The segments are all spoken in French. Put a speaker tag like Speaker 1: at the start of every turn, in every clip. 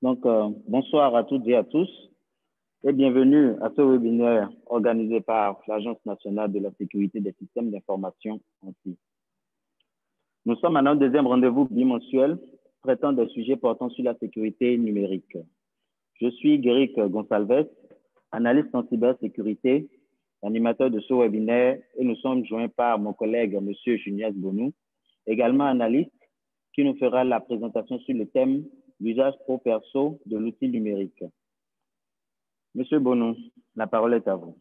Speaker 1: Bonsoir à toutes et à tous et bienvenue à ce webinaire organisé par l'Agence nationale de la sécurité des systèmes d'information ANSSI. Nous sommes à notre deuxième rendez-vous bimensuel traitant des sujets portant sur la sécurité numérique. Je suis Guéric Gonsalves, analyste en cybersécurité, animateur de ce webinaire, et nous sommes joints par mon collègue M. Junias Bonou, également analyste, qui nous fera la présentation sur le thème l'usage pro-perso de l'outil numérique. Monsieur Bonou, la parole est à vous.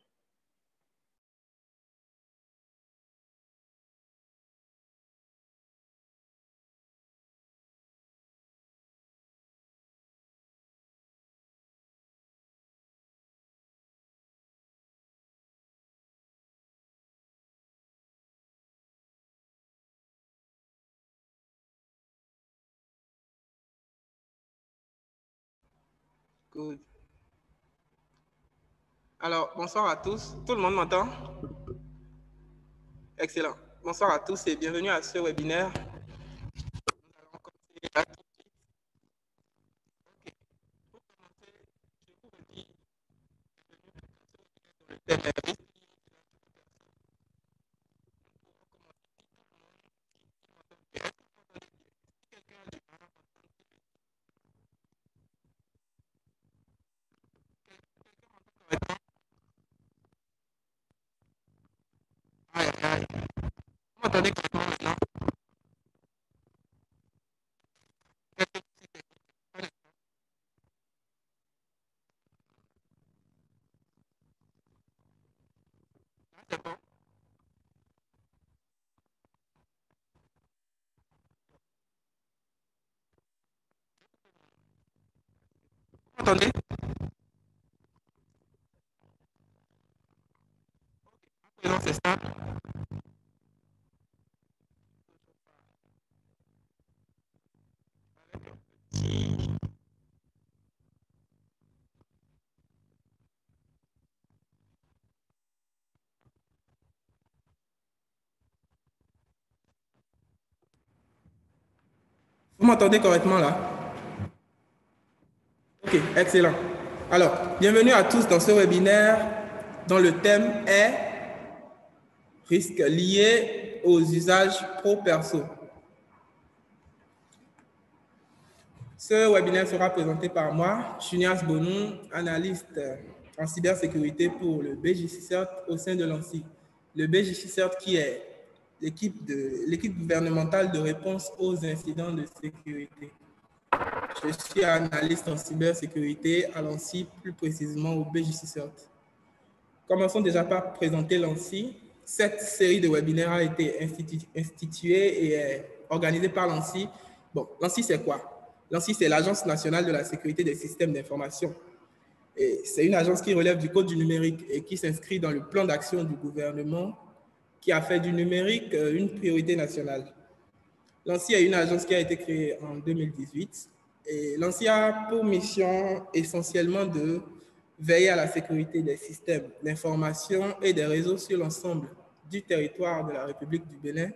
Speaker 2: Good. Alors, bonsoir à tous. Tout le monde m'entend? Excellent. Bonsoir à tous et bienvenue à ce webinaire. Nous allons commencer là tout de suite. OK. Pour commencer, je vous redis bienvenue dans le thème risque. Vous m'entendez correctement maintenant? C'est bon? Vous m'entendez? Présent, c'est stable. Vous m'entendez correctement là? OK, excellent. Alors, bienvenue à tous dans ce webinaire dont le thème est risques liés aux usages pro-perso. Ce webinaire sera présenté par moi, Junias Bonou, analyste en cybersécurité pour le BJCERT au sein de l'ANSSI. Le BJCERT qui est l'équipe gouvernementale de réponse aux incidents de sécurité. Je suis analyste en cybersécurité à l'ANSSI, plus précisément au BJCERT. Commençons déjà par présenter l'ANSSI. Cette série de webinaires a été instituée et est organisée par l'ANSSI. Bon, l'ANSSI, c'est quoi? L'ANSSI, c'est l'Agence nationale de la sécurité des systèmes d'information. C'est une agence qui relève du Code du numérique et qui s'inscrit dans le plan d'action du gouvernement qui a fait du numérique une priorité nationale. L'ANSSI est une agence qui a été créée en 2018 et l'ANSSI a pour mission essentiellement de veiller à la sécurité des systèmes d'information et des réseaux sur l'ensemble du territoire de la République du Bénin,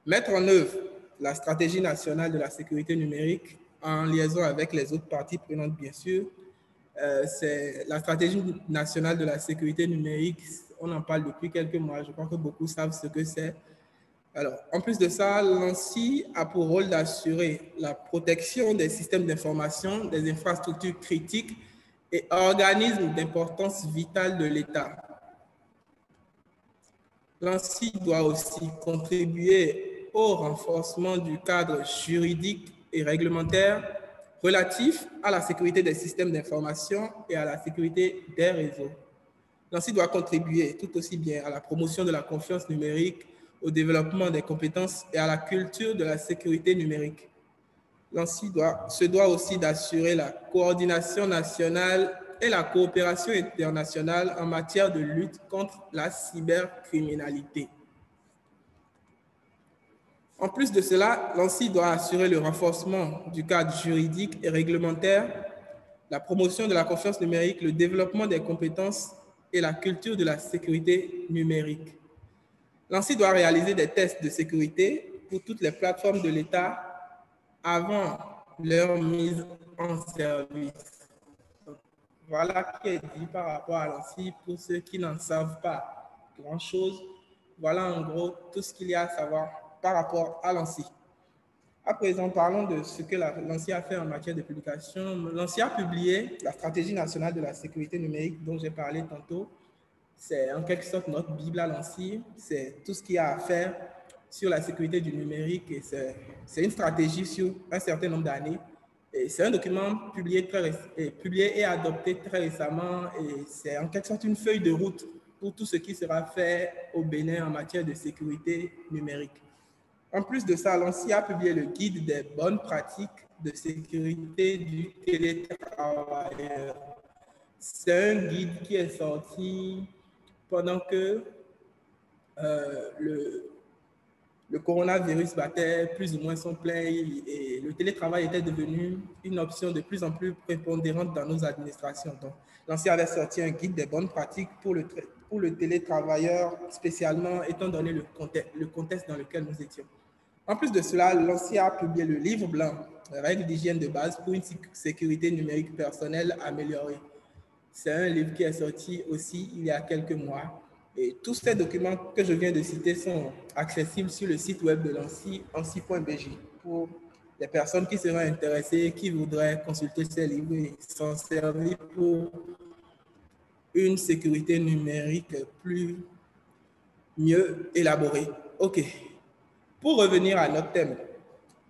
Speaker 2: mettre en œuvre la stratégie nationale de la sécurité numérique en liaison avec les autres parties prenantes, bien sûr. C'est la stratégie nationale de la sécurité numérique. On en parle depuis quelques mois. Je crois que beaucoup savent ce que c'est. Alors, en plus de ça, l'ANSSI a pour rôle d'assurer la protection des systèmes d'information, des infrastructures critiques et organismes d'importance vitale de l'État. L'ANSSI doit aussi contribuer au renforcement du cadre juridique et réglementaire relatif à la sécurité des systèmes d'information et à la sécurité des réseaux. L'ANSSI doit contribuer tout aussi bien à la promotion de la confiance numérique, au développement des compétences et à la culture de la sécurité numérique. L'ANSSI se doit aussi d'assurer la coordination nationale et la coopération internationale en matière de lutte contre la cybercriminalité. En plus de cela, l'ANSSI doit assurer le renforcement du cadre juridique et réglementaire, la promotion de la confiance numérique, le développement des compétences et la culture de la sécurité numérique. L'ANSSI doit réaliser des tests de sécurité pour toutes les plateformes de l'État avant leur mise en service. Donc, voilà qui est dit par rapport à l'ANSSI pour ceux qui n'en savent pas grand-chose. Voilà en gros tout ce qu'il y a à savoir par rapport à l'ANSSI. À présent, parlons de ce que l'ANSSI a fait en matière de publication. L'ANSSI a publié la stratégie nationale de la sécurité numérique dont j'ai parlé tantôt. C'est en quelque sorte notre Bible à l'ANSSI. C'est tout ce qu'il y a à faire sur la sécurité du numérique et c'est une stratégie sur un certain nombre d'années. C'est un document publié et adopté très récemment et c'est en quelque sorte une feuille de route pour tout ce qui sera fait au Bénin en matière de sécurité numérique. En plus de ça, l'ANSSI a publié le guide des bonnes pratiques de sécurité du télétravailleur. C'est un guide qui est sorti pendant que le coronavirus battait plus ou moins son plein et le télétravail était devenu une option de plus en plus prépondérante dans nos administrations. Donc, l'ANSSI avait sorti un guide des bonnes pratiques pour le télétravailleur, spécialement étant donné le contexte dans lequel nous étions. En plus de cela, l'ANSSI a publié le livre blanc, règles d'hygiène de base pour une sécurité numérique personnelle améliorée. C'est un livre qui est sorti aussi il y a quelques mois. Et tous ces documents que je viens de citer sont accessibles sur le site web de l'ANSSI, ansi.bj, pour les personnes qui seraient intéressées, qui voudraient consulter ces livres et s'en servir pour une sécurité numérique mieux élaborée. OK. Pour revenir à notre thème,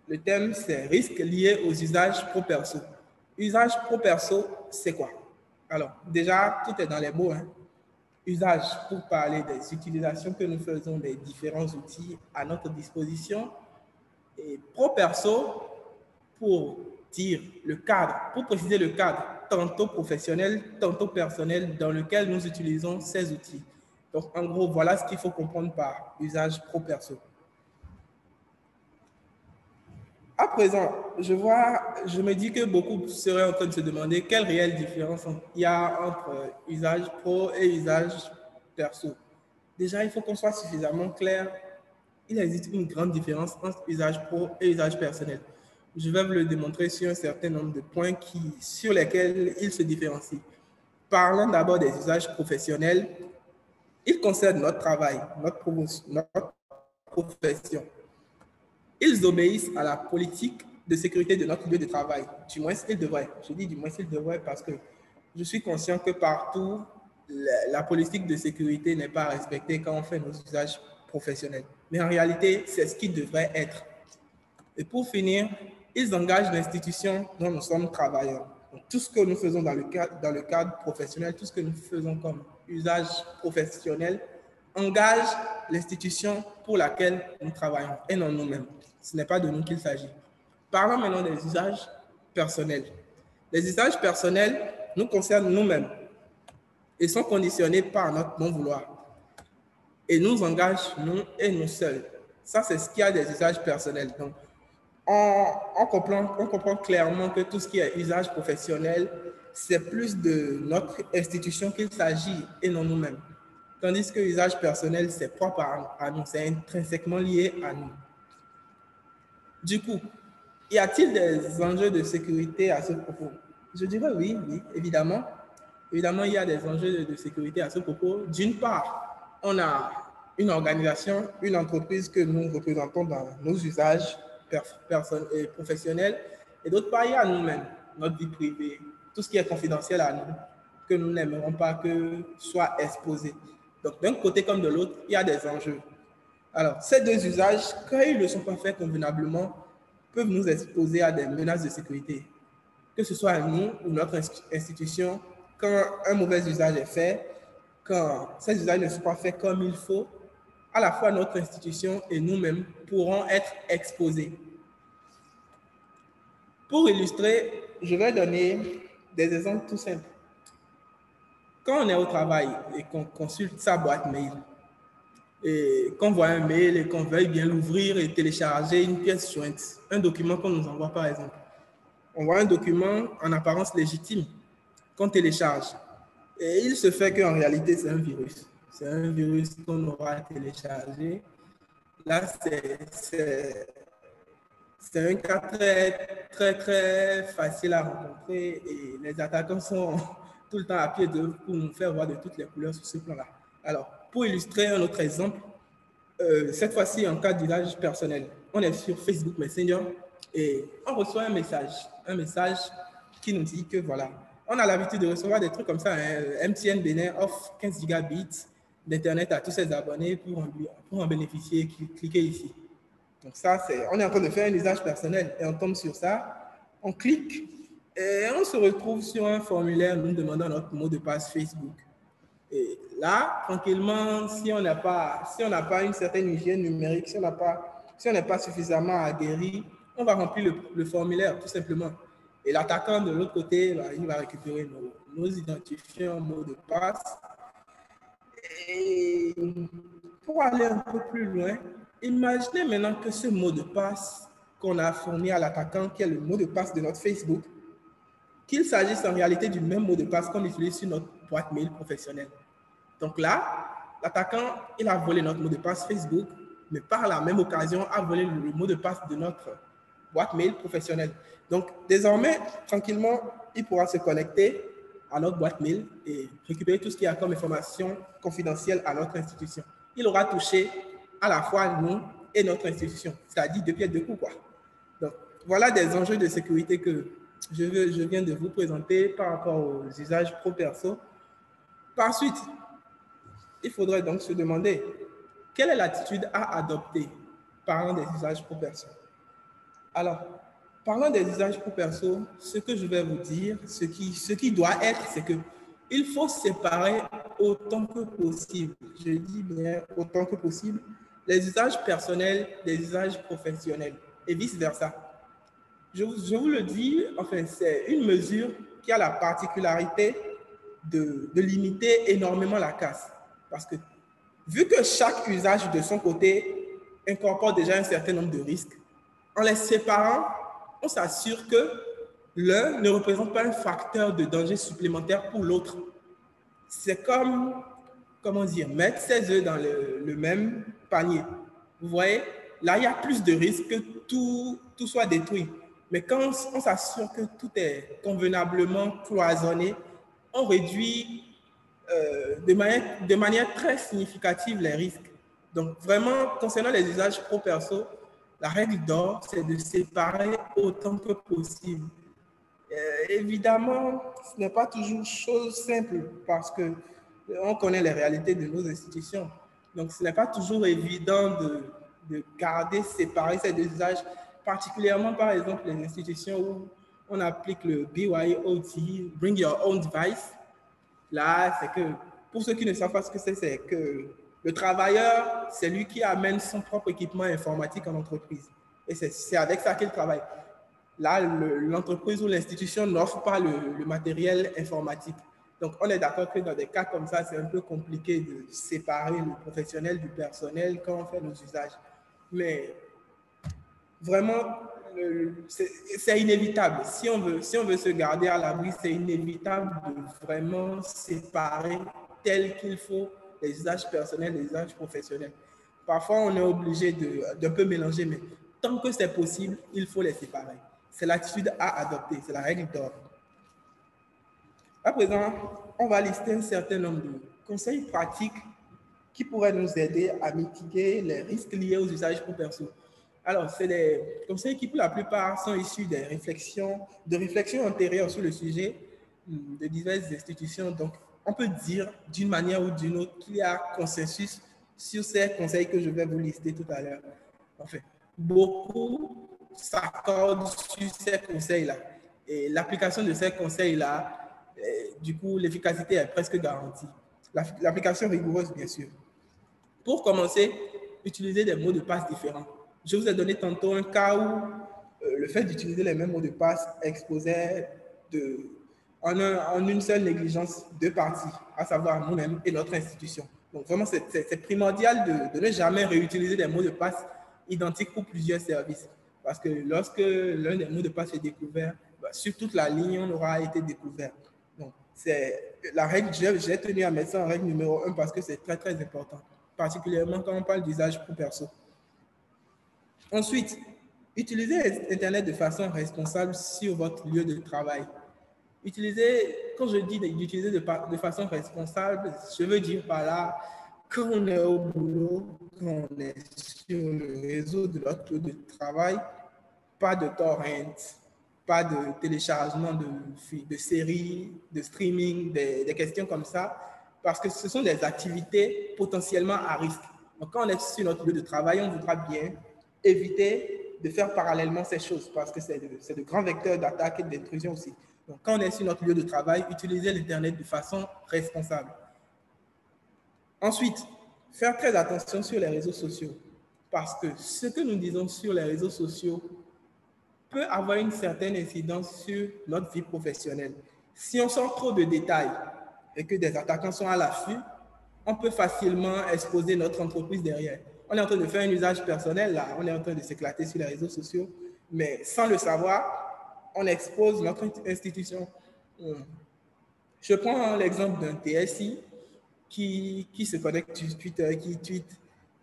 Speaker 2: le thème, c'est risques liés aux usages pro-perso. Usage pro-perso, c'est quoi? Alors, déjà, tout est dans les mots. Usage, pour parler des utilisations que nous faisons des différents outils à notre disposition. Et pro-perso, pour dire le cadre, pour préciser le cadre, tantôt professionnel, tantôt personnel, dans lequel nous utilisons ces outils. Donc, en gros, voilà ce qu'il faut comprendre par usage pro-perso. À présent, je me dis que beaucoup seraient en train de se demander quelle réelle différence il y a entre usage pro et usage perso. Déjà, il faut qu'on soit suffisamment clair. Il existe une grande différence entre usage pro et usage personnel. Je vais vous le démontrer sur un certain nombre de points sur lesquels ils se différencient. Parlons d'abord des usages professionnels. Ils concernent notre travail, notre profession. Ils obéissent à la politique de sécurité de notre lieu de travail. Du moins, ils devraient. Je dis du moins, ils devraient parce que je suis conscient que partout, la politique de sécurité n'est pas respectée quand on fait nos usages professionnels. Mais en réalité, c'est ce qui devrait être. Et pour finir, ils engagent l'institution dont nous sommes travailleurs. Donc, tout ce que nous faisons dans le cadre professionnel, tout ce que nous faisons comme usage professionnel, engage l'institution pour laquelle nous travaillons et non nous-mêmes. Ce n'est pas de nous qu'il s'agit. Parlons maintenant des usages personnels. Les usages personnels nous concernent nous-mêmes et sont conditionnés par notre non-vouloir et nous engagent nous et nous seuls. Ça, c'est ce qu'il y a des usages personnels. Donc, on comprend clairement que tout ce qui est usage professionnel, c'est plus de notre institution qu'il s'agit et non nous-mêmes. Tandis que l'usage personnel, c'est propre à nous, c'est intrinsèquement lié à nous. Du coup, y a-t-il des enjeux de sécurité à ce propos? Je dirais oui, évidemment. Évidemment, il y a des enjeux de sécurité à ce propos. D'une part, on a une organisation, une entreprise que nous représentons dans nos usages professionnels. Et d'autre part, il y a nous-mêmes, notre vie privée, tout ce qui est confidentiel à nous, que nous n'aimerons pas que soit exposé. Donc, d'un côté comme de l'autre, il y a des enjeux. Alors, ces deux usages, quand ils ne sont pas faits convenablement, peuvent nous exposer à des menaces de sécurité. Que ce soit à nous ou notre institution, quand un mauvais usage est fait, quand ces usages ne sont pas faits comme il faut, à la fois notre institution et nous-mêmes pourront être exposés. Pour illustrer, je vais donner des exemples tout simples. Quand on est au travail et qu'on consulte sa boîte mail, et qu'on voit un mail et qu'on veuille bien l'ouvrir et télécharger une pièce jointe, un document qu'on nous envoie par exemple, on voit un document en apparence légitime qu'on télécharge. Et il se fait qu'en réalité, c'est un virus. C'est un virus qu'on aura téléchargé. Là, C'est un cas très facile à rencontrer et les attaquants sont tout le temps à pied d'œuvre pour nous faire voir de toutes les couleurs sur ce plan-là. Alors, pour illustrer un autre exemple, cette fois-ci en cas d'usage personnel, on est sur Facebook Messenger et on reçoit un message qui nous dit que voilà, on a l'habitude de recevoir des trucs comme ça, hein, MTN Bénin offre 15 gigabits d'Internet à tous ses abonnés pour en bénéficier, cliquez ici. Donc ça, on est en train de faire un usage personnel et on tombe sur ça, on clique et on se retrouve sur un formulaire nous demandant notre mot de passe Facebook. Et là, tranquillement, si on n'a pas une certaine hygiène numérique, si on n'est pas suffisamment aguerri, on va remplir le formulaire tout simplement. Et l'attaquant de l'autre côté, il va récupérer nos identifiants, mots de passe. Et pour aller un peu plus loin, imaginez maintenant que ce mot de passe qu'on a fourni à l'attaquant, qui est le mot de passe de notre Facebook, qu'il s'agisse en réalité du même mot de passe qu'on utilise sur notre boîte mail professionnelle. Donc là, l'attaquant, il a volé notre mot de passe Facebook, mais par la même occasion, a volé le mot de passe de notre boîte mail professionnelle. Donc désormais, tranquillement, il pourra se connecter à notre boîte mail et récupérer tout ce qu'il y a comme information confidentielle à notre institution. Il aura touché à la fois nous et notre institution, c'est-à-dire deux pieds deux coups, quoi. Donc, voilà des enjeux de sécurité que je viens de vous présenter par rapport aux usages pro-perso. Par suite, il faudrait donc se demander quelle est l'attitude à adopter parlant des usages pro-perso. Alors, parlant des usages pro-perso, ce que je vais vous dire, ce qui doit être, c'est que il faut séparer autant que possible, je dis bien autant que possible, les usages personnels des usages professionnels et vice-versa. Je vous le dis, enfin, c'est une mesure qui a la particularité de limiter énormément la casse. Parce que vu que chaque usage de son côté incorpore déjà un certain nombre de risques, en les séparant, on s'assure que l'un ne représente pas un facteur de danger supplémentaire pour l'autre. C'est comme, comment dire, mettre ses œufs dans le même panier. Vous voyez, là, il y a plus de risques que tout soit détruit. Mais quand on s'assure que tout est convenablement cloisonné, on réduit de manière très significative les risques. Donc, vraiment, concernant les usages pro-perso, la règle d'or, c'est de séparer autant que possible. Évidemment, ce n'est pas toujours chose simple parce que on connaît les réalités de nos institutions. Donc, ce n'est pas toujours évident de garder séparés ces deux usages, particulièrement, par exemple, les institutions où on applique le BYOD, Bring Your Own Device. Là, c'est que, pour ceux qui ne savent pas ce que c'est que le travailleur, c'est lui qui amène son propre équipement informatique en entreprise. Et c'est avec ça qu'il travaille. Là, l'entreprise ou l'institution n'offre pas le matériel informatique. Donc, on est d'accord que dans des cas comme ça, c'est un peu compliqué de séparer le professionnel du personnel quand on fait nos usages. Mais vraiment, c'est inévitable. Si on veut se garder à l'abri, c'est inévitable de vraiment séparer tel qu'il faut les usages personnels et les usages professionnels. Parfois, on est obligé d'un peu mélanger, mais tant que c'est possible, il faut les séparer. C'est l'attitude à adopter, c'est la règle d'or. À présent, on va lister un certain nombre de conseils pratiques qui pourraient nous aider à mitiguer les risques liés aux usages pro-perso. Alors, c'est des conseils qui, pour la plupart, sont issus de réflexions antérieures sur le sujet de diverses institutions. Donc, on peut dire d'une manière ou d'une autre qu'il y a consensus sur ces conseils que je vais vous lister tout à l'heure. Enfin, beaucoup s'accordent sur ces conseils-là. Et l'application de ces conseils-là, du coup, l'efficacité est presque garantie. L'application rigoureuse, bien sûr. Pour commencer, utilisez des mots de passe différents. Je vous ai donné tantôt un cas où le fait d'utiliser les mêmes mots de passe exposait en une seule négligence deux parties, à savoir nous-mêmes et notre institution. Donc vraiment, c'est primordial de ne jamais réutiliser des mots de passe identiques pour plusieurs services. Parce que lorsque l'un des mots de passe est découvert, sur toute la ligne, on aura été découvert. Donc, c'est la règle, j'ai tenu à mettre ça en règle numéro 1 parce que c'est très, très important, particulièrement quand on parle d'usage pro perso. Ensuite, Utilisez Internet de façon responsable sur votre lieu de travail. Quand je dis d'utiliser de façon responsable, je veux dire par là, quand on est au boulot, quand on est sur le réseau de notre lieu de travail, pas de torrent, pas de téléchargement de séries, de streaming, des questions comme ça, parce que ce sont des activités potentiellement à risque. Donc, quand on est sur notre lieu de travail, on voudra bien éviter de faire parallèlement ces choses, parce que c'est de grands vecteurs d'attaque et d'intrusion aussi. Donc, quand on est sur notre lieu de travail, utilisez l'Internet de façon responsable. Ensuite, faire très attention sur les réseaux sociaux, parce que ce que nous disons sur les réseaux sociaux peut avoir une certaine incidence sur notre vie professionnelle. Si on sort trop de détails et que des attaquants sont à l'affût, on peut facilement exposer notre entreprise derrière. On est en train de faire un usage personnel, là, on est en train de s'éclater sur les réseaux sociaux, mais sans le savoir, on expose notre institution. Je prends l'exemple d'un TSI qui se connecte sur Twitter, qui tweet.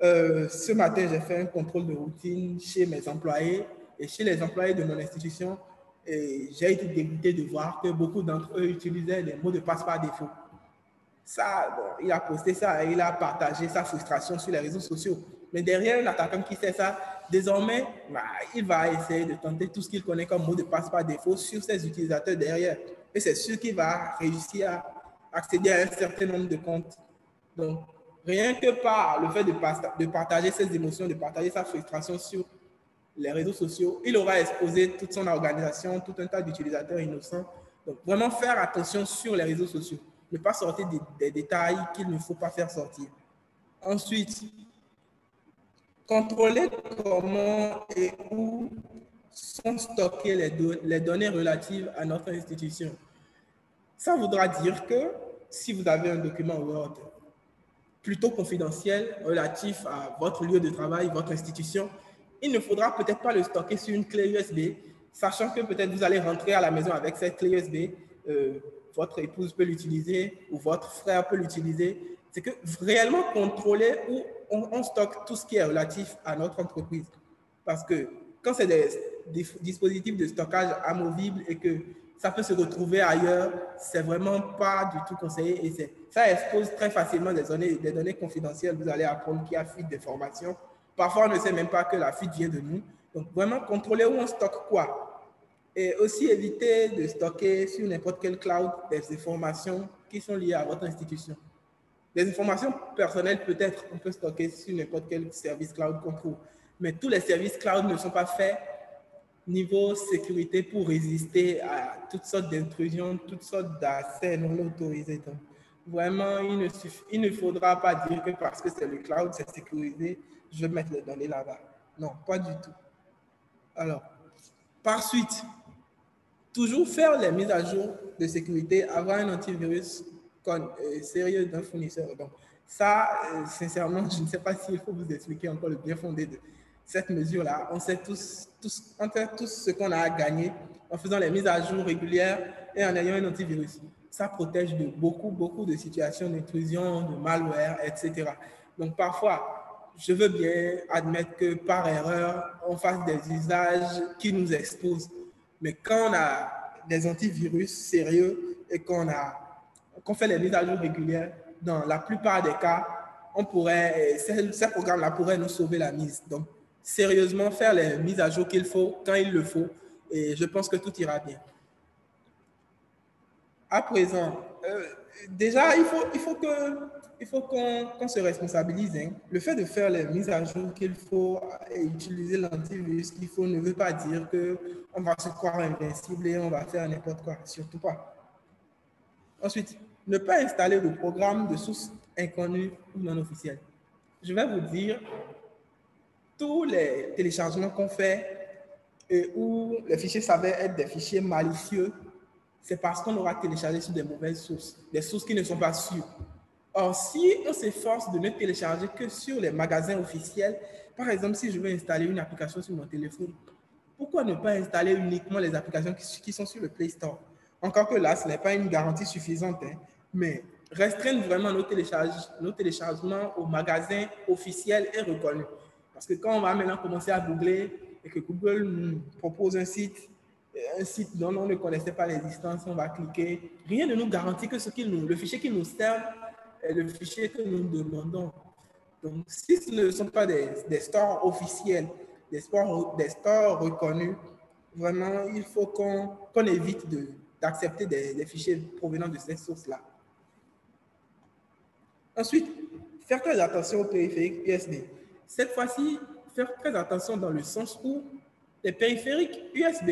Speaker 2: Ce matin, j'ai fait un contrôle de routine chez mes employés et chez les employés de mon institution. Et j'ai été dégoûté de voir que beaucoup d'entre eux utilisaient les mots de passe par défaut. Ça, bon, il a posté ça et il a partagé sa frustration sur les réseaux sociaux. Mais derrière un attaquant qui sait ça, désormais, il va essayer de tenter tout ce qu'il connaît comme mot de passe par défaut sur ses utilisateurs derrière. Et c'est sûr qu'il va réussir à accéder à un certain nombre de comptes. Donc, rien que par le fait de partager ses émotions, de partager sa frustration sur les réseaux sociaux, il aura exposé toute son organisation, tout un tas d'utilisateurs innocents. Donc, vraiment faire attention sur les réseaux sociaux. Ne pas sortir des détails qu'il ne faut pas faire sortir. Ensuite, contrôler comment et où sont stockées les données relatives à notre institution. Ça voudra dire que si vous avez un document Word plutôt confidentiel relatif à votre lieu de travail, votre institution, il ne faudra peut-être pas le stocker sur une clé USB, sachant que peut-être vous allez rentrer à la maison avec cette clé USB, votre épouse peut l'utiliser ou votre frère peut l'utiliser. C'est que réellement contrôler où on stocke tout ce qui est relatif à notre entreprise. Parce que quand c'est des dispositifs de stockage amovibles et que ça peut se retrouver ailleurs, c'est vraiment pas du tout conseillé et ça expose très facilement des données confidentielles. Vous allez apprendre qu'il y a fuite d'informations. Parfois, on ne sait même pas que la fuite vient de nous. Donc, vraiment contrôler où on stocke quoi. Et aussi éviter de stocker sur n'importe quel cloud des informations qui sont liées à votre institution. Des informations personnelles, peut-être, on peut stocker sur n'importe quel service cloud qu'on trouve. Mais tous les services cloud ne sont pas faits niveau sécurité pour résister à toutes sortes d'intrusions, toutes sortes d'accès non autorisés. Donc, vraiment, il ne faudra pas dire que parce que c'est le cloud, c'est sécurisé, je vais mettre les données là-bas. Non, pas du tout. Alors, par suite, toujours faire les mises à jour de sécurité, avoir un antivirus sérieux d'un fournisseur. Donc, ça, sincèrement, je ne sais pas s'il faut vous expliquer encore le bien fondé de cette mesure-là. On sait tous ce qu'on a à gagner en faisant les mises à jour régulières et en ayant un antivirus. Ça protège de beaucoup de situations d'intrusion, de malware, etc. Donc, parfois, je veux bien admettre que par erreur, on fasse des usages qui nous exposent. Mais quand on a des antivirus sérieux et qu'on fait les mises à jour régulières, dans la plupart des cas, ces programmes-là pourraient nous sauver la mise. Donc, sérieusement, faire les mises à jour qu'il faut, quand il le faut, et je pense que tout ira bien. À présent, déjà, il faut qu'on se responsabilise. Hein. Le fait de faire les mises à jour qu'il faut et utiliser l'antivirus qu'il faut ne veut pas dire qu'on va se croire invincible et on va faire n'importe quoi, surtout pas. Ensuite, ne pas installer de programme de source inconnue ou non officielle. Je vais vous dire, tous les téléchargements qu'on fait et où les fichiers s'avèrent être des fichiers malicieux, c'est parce qu'on aura téléchargé sur des mauvaises sources, des sources qui ne sont pas sûres. Or, si on s'efforce de ne télécharger que sur les magasins officiels, par exemple, si je veux installer une application sur mon téléphone, pourquoi ne pas installer uniquement les applications qui sont sur le Play Store? Encore que là, ce n'est pas une garantie suffisante, hein, mais restreindre vraiment nos téléchargements aux magasins officiels et reconnus. Parce que quand on va maintenant commencer à googler, et que Google nous propose un site dont on ne connaissait pas l'existence, on va cliquer. Rien ne nous garantit que le fichier qui nous sert est le fichier que nous demandons. Donc, si ce ne sont pas des stores officiels, des stores reconnus, vraiment, il faut qu'on évite d'accepter des fichiers provenant de ces sources-là. Ensuite, faire très attention aux périphériques USB. Cette fois-ci, faire très attention dans le sens où les périphériques USB,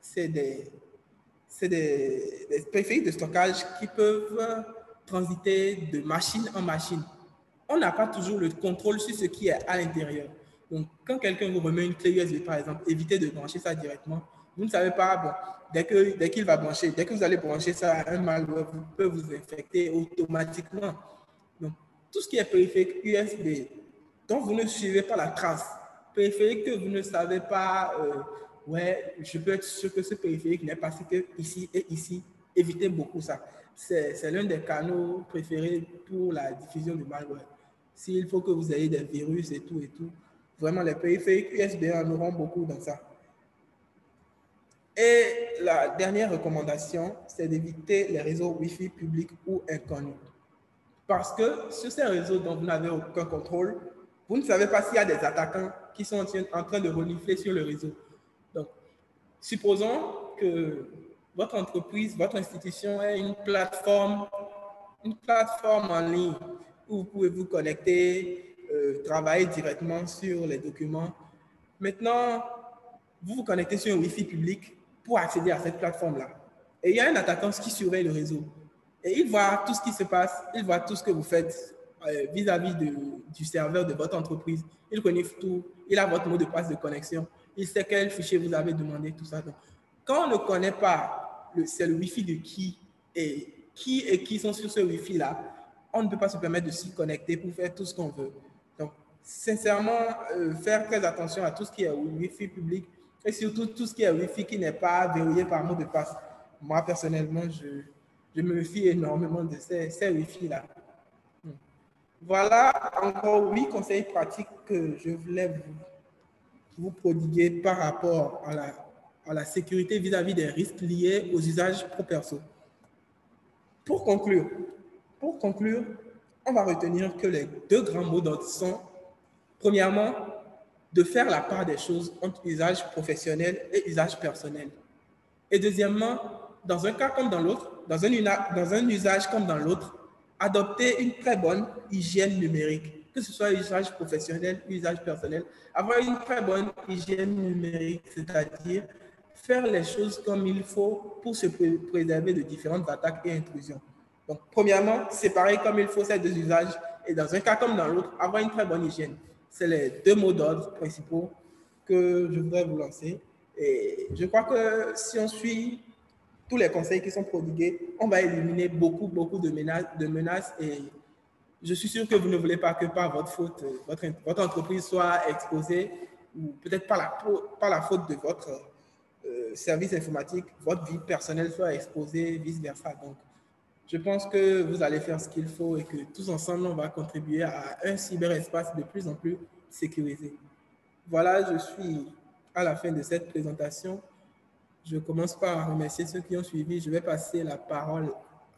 Speaker 2: c'est des périphériques de stockage qui peuvent transiter de machine en machine. On n'a pas toujours le contrôle sur ce qui est à l'intérieur. Donc, quand quelqu'un vous remet une clé USB, par exemple, évitez de brancher ça directement. Vous ne savez pas, bon, dès que vous allez brancher ça, un malware peut vous infecter automatiquement. Donc, tout ce qui est périphérique USB, dont vous ne suivez pas la trace, périphérique que vous ne savez pas, ouais, je peux être sûr que ce périphérique n'est pas que ici et ici, évitez beaucoup ça. C'est l'un des canaux préférés pour la diffusion du malware. S'il faut que vous ayez des virus et tout, vraiment les périphériques USB en auront beaucoup dans ça. Et la dernière recommandation, c'est d'éviter les réseaux Wi-Fi publics ou inconnus. Parce que sur ces réseaux dont vous n'avez aucun contrôle, vous ne savez pas s'il y a des attaquants qui sont en train de renifler sur le réseau. Donc, supposons que votre entreprise, votre institution ait une plateforme en ligne où vous pouvez vous connecter, travailler directement sur les documents. Maintenant, vous vous connectez sur un Wi-Fi public pour accéder à cette plateforme-là. Et il y a un attaquant qui surveille le réseau. Et il voit tout ce qui se passe, il voit tout ce que vous faites vis-à-vis du serveur de votre entreprise. Il connaît tout, il a votre mot de passe de connexion, il sait quel fichier vous avez demandé, tout ça. Donc, quand on ne connaît pas c'est le Wi-Fi de qui sont sur ce Wi-Fi-là, on ne peut pas se permettre de s'y connecter pour faire tout ce qu'on veut. Donc, sincèrement, faire très attention à tout ce qui est Wi-Fi public et surtout tout ce qui est Wi-Fi qui n'est pas verrouillé par mot de passe. Moi, personnellement, je me fie énormément de ces Wi-Fi-là. Voilà encore 8 conseils pratiques que je voulais vous prodiguer par rapport à la sécurité vis-à-vis des risques liés aux usages pro-perso. Pour conclure, on va retenir que les deux grands mots d'ordre sont, premièrement, de faire la part des choses entre usage professionnel et usage personnel. Et deuxièmement, dans un cas comme dans l'autre, dans un usage comme dans l'autre, adopter une très bonne hygiène numérique, que ce soit usage professionnel ou usage personnel, avoir une très bonne hygiène numérique, c'est-à-dire faire les choses comme il faut pour se préserver de différentes attaques et intrusions. Donc, premièrement, séparer comme il faut ces deux usages et dans un cas comme dans l'autre, avoir une très bonne hygiène. C'est les deux mots d'ordre principaux que je voudrais vous lancer. Et je crois que si on suit tous les conseils qui sont prodigués, on va éliminer beaucoup de menaces et je suis sûr que vous ne voulez pas que par votre faute, votre entreprise soit exposée ou peut-être par la faute de votre service informatique, votre vie personnelle soit exposée, vice-versa. Donc, je pense que vous allez faire ce qu'il faut et que tous ensemble, on va contribuer à un cyberespace de plus en plus sécurisé. Voilà, je suis à la fin de cette présentation. Je commence par remercier ceux qui ont suivi. Je vais passer la parole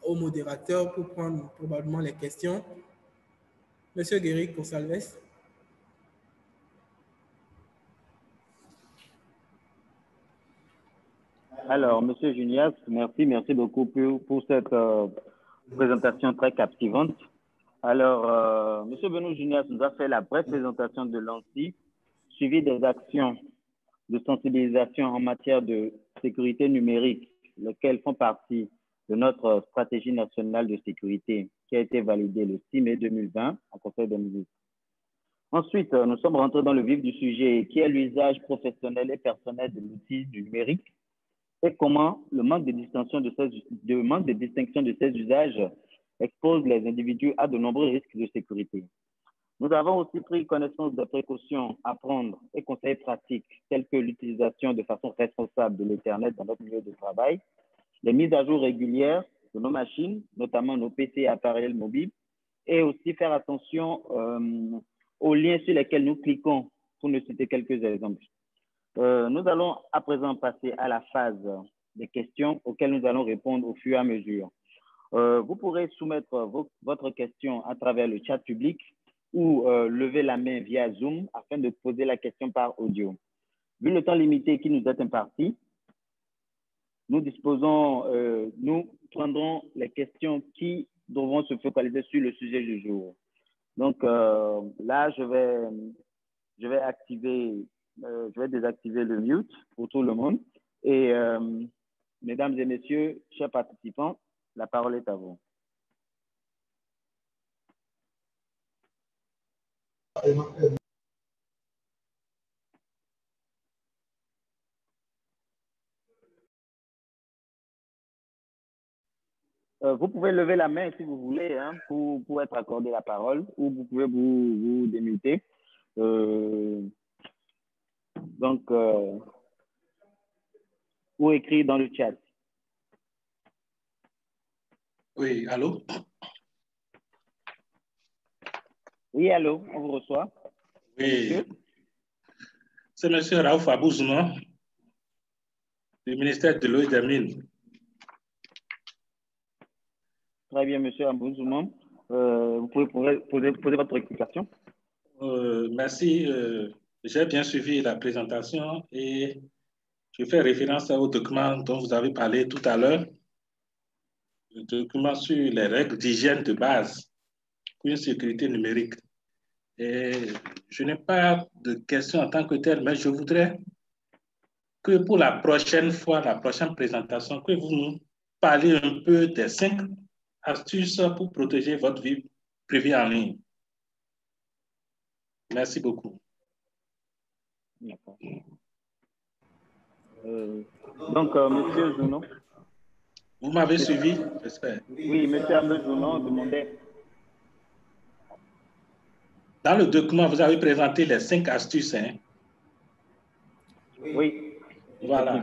Speaker 2: au modérateur pour prendre probablement les questions. Monsieur Guéric Gonsalves.
Speaker 1: Alors, Monsieur Junias, merci beaucoup pour cette présentation très captivante. Alors, Monsieur Benoît Junias nous a fait la brève présentation de l'ANSSI, suivi des actions de sensibilisation en matière de sécurité numérique, lesquelles font partie de notre stratégie nationale de sécurité qui a été validée le 6 mai 2020 en Conseil des ministres. Ensuite, nous sommes rentrés dans le vif du sujet qui est l'usage professionnel et personnel de l'outil du numérique et comment le manque de distinction de ces usages expose les individus à de nombreux risques de sécurité. Nous avons aussi pris connaissance des précautions à prendre et conseils pratiques tels que l'utilisation de façon responsable de l'Internet dans notre milieu de travail, les mises à jour régulières de nos machines, notamment nos PC et appareils mobiles, et aussi faire attention aux liens sur lesquels nous cliquons, pour ne citer quelques exemples. Nous allons à présent passer à la phase des questions auxquelles nous allons répondre au fur et à mesure. Vous pourrez soumettre votre question à travers le chat public ou lever la main via Zoom afin de poser la question par audio. Vu le temps limité qui nous est imparti, nous prendrons les questions qui devront se focaliser sur le sujet du jour. Donc là, je vais désactiver le mute pour tout le monde. Et mesdames et messieurs, chers participants, la parole est à vous. Vous pouvez lever la main si vous voulez hein, pour être accordé la parole ou vous pouvez vous démuter. Ou écrire dans le chat.
Speaker 3: Oui, allô?
Speaker 1: Oui, allô, on vous reçoit.
Speaker 3: Oui. C'est M. Raouf Abouzouma, du ministère de l'Eau et des Mines.
Speaker 1: Très bien, M. Abouzouma. Vous pouvez poser votre explication.
Speaker 3: Merci. J'ai bien suivi la présentation et je fais référence au document dont vous avez parlé tout à l'heure, le document sur les règles d'hygiène de base pour une sécurité numérique. Et je n'ai pas de questions en tant que telle, mais je voudrais que pour la prochaine fois, la prochaine présentation, que vous nous parliez un peu des 5 astuces pour protéger votre vie privée en ligne. Merci beaucoup.
Speaker 1: D'accord. Monsieur Zounon.
Speaker 3: Vous m'avez suivi, j'espère.
Speaker 1: Oui, monsieur Zounon demandait.
Speaker 3: Dans le document, vous avez présenté les 5 astuces. Hein?
Speaker 1: Oui.
Speaker 3: Voilà.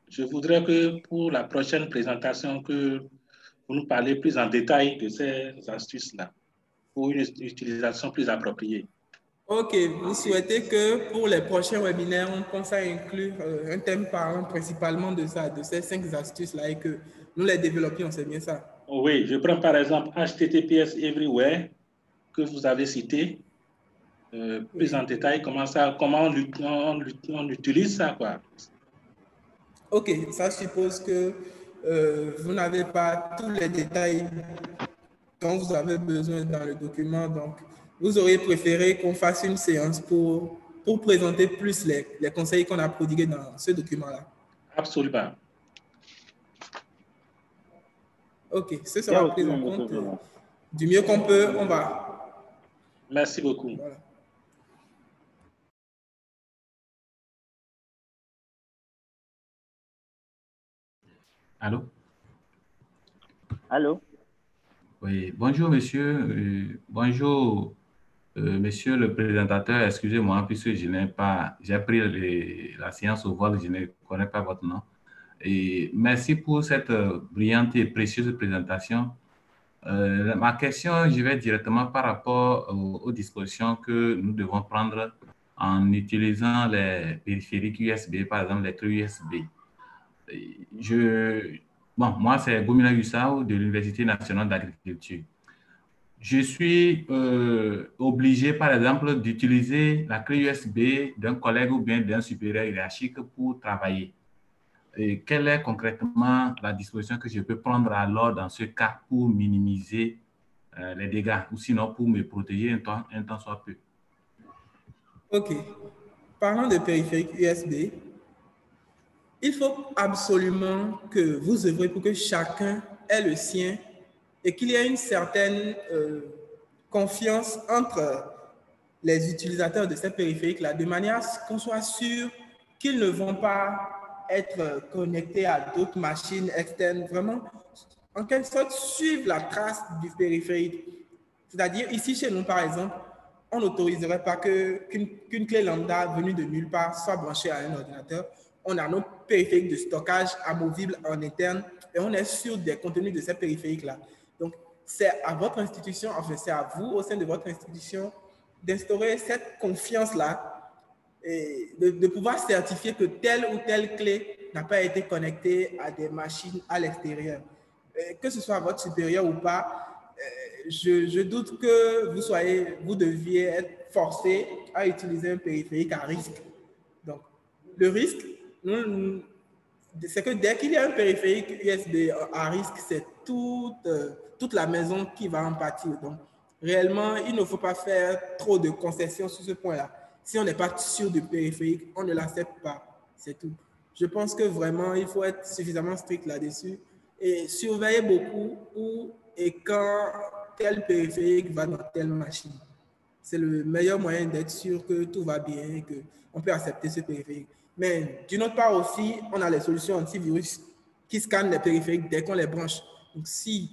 Speaker 3: Je voudrais que pour la prochaine présentation, que vous nous parlez plus en détail de ces astuces-là pour une utilisation plus appropriée.
Speaker 2: OK. Vous souhaitez que pour les prochains webinaires, on pense à inclure un thème parlant principalement de ça, de ces 5 astuces-là et que nous les développions, c'est bien ça?
Speaker 3: Oui, je prends par exemple HTTPS Everywhere que vous avez cité. Plus en détail, comment on utilise ça, quoi.
Speaker 2: OK, ça suppose que vous n'avez pas tous les détails dont vous avez besoin dans le document. Donc, vous auriez préféré qu'on fasse une séance pour présenter plus les conseils qu'on a prodigués dans ce document-là.
Speaker 3: Absolument.
Speaker 2: OK, ce sera pris en compte. Du mieux qu'on peut, on va.
Speaker 3: Merci beaucoup.
Speaker 2: Voilà.
Speaker 4: Allô?
Speaker 1: Allô?
Speaker 4: Oui, bonjour monsieur. Bonjour monsieur le présentateur. Excusez-moi puisque je n'ai pas, j'ai pris la séance au vol, je ne connais pas votre nom. Et merci pour cette brillante et précieuse présentation. Ma question, je vais directement par rapport aux dispositions que nous devons prendre en utilisant les périphériques USB, par exemple les clés USB. Bon, moi, c'est Goumila Yussao de l'Université nationale d'agriculture. Je suis obligé, par exemple, d'utiliser la clé USB d'un collègue ou bien d'un supérieur hiérarchique pour travailler. Et quelle est concrètement la disposition que je peux prendre alors dans ce cas pour minimiser les dégâts ou sinon pour me protéger un temps soit peu?
Speaker 2: OK. Parlant de périphérique USB, il faut absolument que vous œuvrez pour que chacun ait le sien et qu'il y ait une certaine confiance entre les utilisateurs de ces périphériques-là, de manière à ce qu'on soit sûr qu'ils ne vont pas être connectés à d'autres machines externes, vraiment, en quelque sorte, suivre la trace du périphérique. C'est-à-dire, ici, chez nous, par exemple, on n'autoriserait pas qu'une clé lambda venue de nulle part soit branchée à un ordinateur. On a nos périphériques de stockage amovibles en interne et on est sûr des contenus de ces périphériques-là. Donc, c'est à votre institution, enfin, c'est à vous, au sein de votre institution, d'instaurer cette confiance-là de pouvoir certifier que telle ou telle clé n'a pas été connectée à des machines à l'extérieur. Que ce soit votre supérieur ou pas, je doute que vous deviez être forcé à utiliser un périphérique à risque. Donc, le risque, c'est que dès qu'il y a un périphérique USB à risque, c'est toute la maison qui va en pâtir. Donc, réellement, il ne faut pas faire trop de concessions sur ce point-là. Si on n'est pas sûr du périphérique, on ne l'accepte pas. C'est tout. Je pense que vraiment, il faut être suffisamment strict là-dessus et surveiller beaucoup où et quand tel périphérique va dans telle machine. C'est le meilleur moyen d'être sûr que tout va bien et qu'on peut accepter ce périphérique. Mais d'une autre part aussi, on a les solutions antivirus qui scannent les périphériques dès qu'on les branche. Donc, si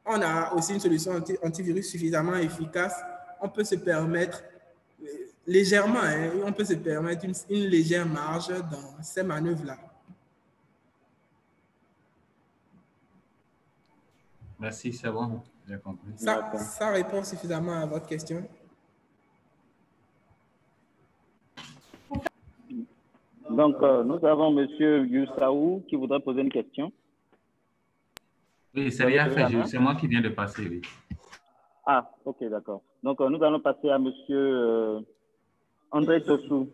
Speaker 2: on a aussi une solution antivirus suffisamment efficace, on peut se permettre légèrement, on peut se permettre une légère marge dans ces manœuvres-là.
Speaker 4: Merci, c'est bon, j'ai compris.
Speaker 2: Ça répond suffisamment à votre question.
Speaker 1: Donc, nous avons M. Youssaou qui voudrait poser une question.
Speaker 4: Oui, c'est bien fait. C'est moi qui viens de passer, oui.
Speaker 1: Ah, ok, d'accord. Donc, nous allons passer à M. André Tossou.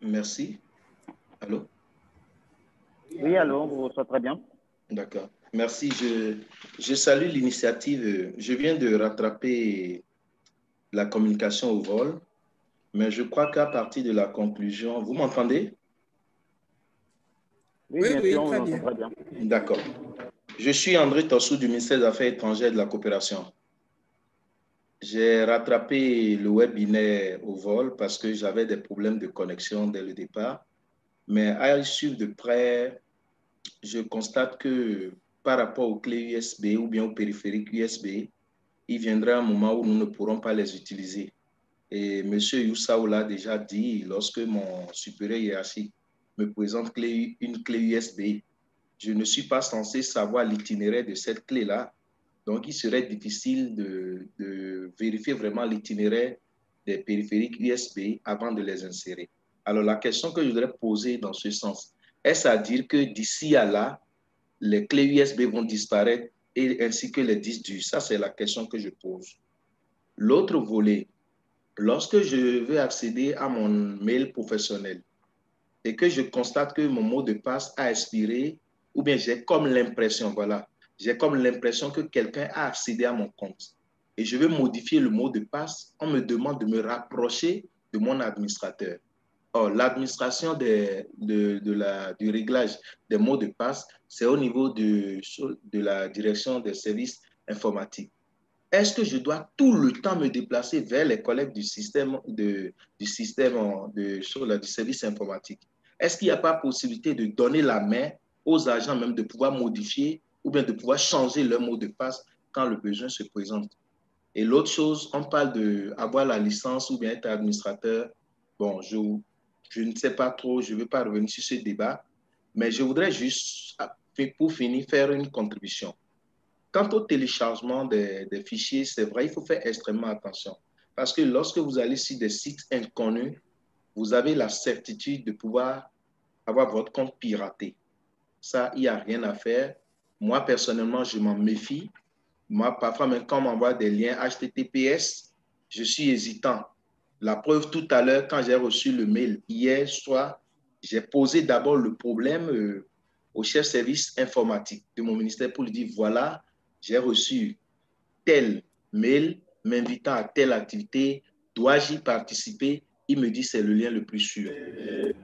Speaker 5: Merci. Allô?
Speaker 1: Oui, allô, on vous reçoit très bien.
Speaker 5: D'accord. Merci. Je salue l'initiative. Je viens de rattraper la communication au vol, mais je crois qu'à partir de la conclusion, vous m'entendez?
Speaker 1: Oui, bien sûr, on vous entend très bien.
Speaker 5: D'accord. Je suis André Tossou du ministère des Affaires étrangères et de la coopération. J'ai rattrapé le webinaire au vol parce que j'avais des problèmes de connexion dès le départ. Mais à y suivre de près, je constate que par rapport aux clés USB ou bien aux périphériques USB, il viendra un moment où nous ne pourrons pas les utiliser. Et M. Youssaou l'a déjà dit, lorsque mon supérieur hiérarchique me présente une clé USB, je ne suis pas censé savoir l'itinéraire de cette clé-là. Donc, il serait difficile de vérifier vraiment l'itinéraire des périphériques USB avant de les insérer. Alors, la question que je voudrais poser dans ce sens, est-ce à dire que d'ici à là, les clés USB vont disparaître et ainsi que les disques durs? Ça, c'est la question que je pose. L'autre volet, lorsque je veux accéder à mon mail professionnel et que je constate que mon mot de passe a expiré, ou bien j'ai comme l'impression, voilà, j'ai comme l'impression que quelqu'un a accédé à mon compte et je veux modifier le mot de passe, on me demande de me rapprocher de mon administrateur. Or, l'administration du réglage des mots de passe, c'est au niveau de la direction des services informatiques. Est-ce que je dois tout le temps me déplacer vers les collègues du service informatique? Est-ce qu'il n'y a pas possibilité de donner la main aux agents même de pouvoir modifier ou bien de pouvoir changer leur mot de passe quand le besoin se présente? Et l'autre chose, on parle d'avoir la licence ou bien être administrateur. Bon, je ne sais pas trop, je ne vais pas revenir sur ce débat, mais je voudrais juste, pour finir, faire une contribution. Quant au téléchargement des fichiers, c'est vrai, il faut faire extrêmement attention. Parce que lorsque vous allez sur des sites inconnus, vous avez la certitude de pouvoir avoir votre compte piraté. Ça, il n'y a rien à faire. Moi, personnellement, je m'en méfie. Moi, parfois, même quand on m'envoie des liens HTTPS, je suis hésitant. La preuve, tout à l'heure, quand j'ai reçu le mail hier soir, j'ai posé d'abord le problème au chef service informatique de mon ministère pour lui dire, voilà, j'ai reçu tel mail m'invitant à telle activité, dois-je y participer? Il me dit c'est le lien le plus sûr.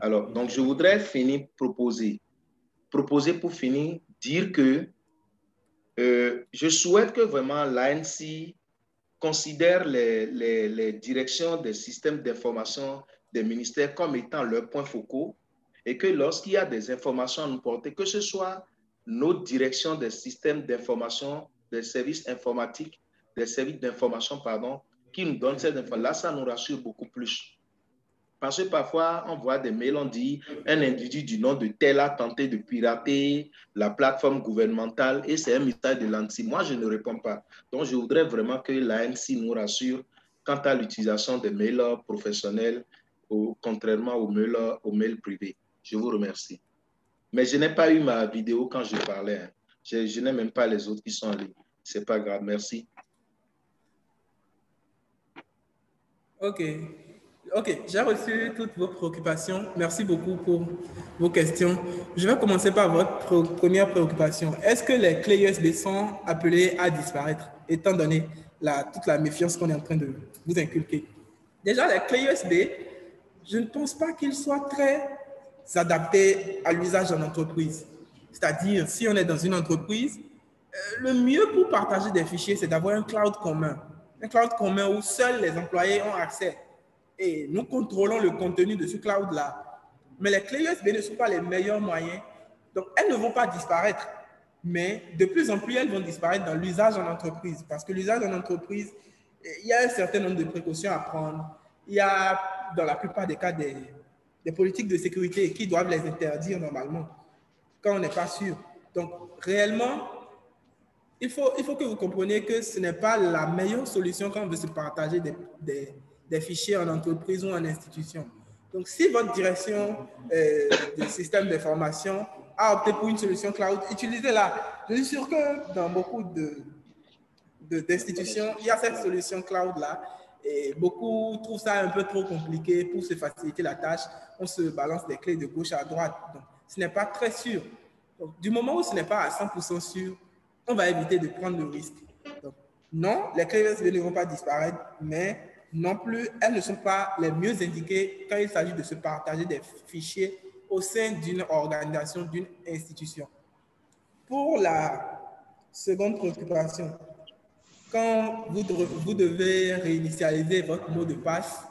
Speaker 5: Alors, donc je voudrais finir proposer pour finir, dire que je souhaite que vraiment l'ANSSI considère les directions des systèmes d'information des ministères comme étant leurs points focaux et que lorsqu'il y a des informations à nous porter, que ce soit nos directions des systèmes d'information, des services informatiques, des services d'information, pardon, qui nous donnent cette information. Là, ça nous rassure beaucoup plus. Parce que parfois, on voit des mails, on dit un individu du nom de tel a tenté de pirater la plateforme gouvernementale et c'est un message de l'ANSSI. Moi, je ne réponds pas. Donc, je voudrais vraiment que l'ANSSI nous rassure quant à l'utilisation des mails professionnels, contrairement aux mails privés. Je vous remercie. Mais je n'ai pas eu ma vidéo quand je parlais. Hein. Je n'ai même pas les autres qui sont en ligne. Ce n'est pas grave. Merci.
Speaker 2: OK. OK, j'ai reçu toutes vos préoccupations. Merci beaucoup pour vos questions. Je vais commencer par votre première préoccupation. Est-ce que les clés USB sont appelées à disparaître, étant donné toute la méfiance qu'on est en train de vous inculquer? Déjà, les clés USB, je ne pense pas qu'ils soient très adaptés à l'usage en entreprise. C'est-à-dire, si on est dans une entreprise, le mieux pour partager des fichiers, c'est d'avoir un cloud commun. Un cloud commun où seuls les employés ont accès. Et nous contrôlons le contenu de ce cloud-là. Mais les clés USB ne sont pas les meilleurs moyens. Donc, elles ne vont pas disparaître. Mais de plus en plus, elles vont disparaître dans l'usage en entreprise. Parce que l'usage en entreprise, il y a un certain nombre de précautions à prendre. Il y a, dans la plupart des cas, des politiques de sécurité qui doivent les interdire normalement, quand on n'est pas sûr. Donc, réellement, il faut que vous compreniez que ce n'est pas la meilleure solution quand on veut se partager des fichiers en entreprise ou en institution. Donc, si votre direction du système d'information a opté pour une solution cloud, utilisez-la. Je suis sûr que dans beaucoup d'institutions, il y a cette solution cloud-là. Et beaucoup trouvent ça un peu trop compliqué pour se faciliter la tâche. On se balance des clés de gauche à droite. Donc, ce n'est pas très sûr. Donc, du moment où ce n'est pas à 100% sûr, on va éviter de prendre le risque. Donc, non, les clés USB ne vont pas disparaître, mais non plus, elles ne sont pas les mieux indiquées quand il s'agit de se partager des fichiers au sein d'une organisation, d'une institution. Pour la seconde préoccupation, quand vous devez réinitialiser votre mot de passe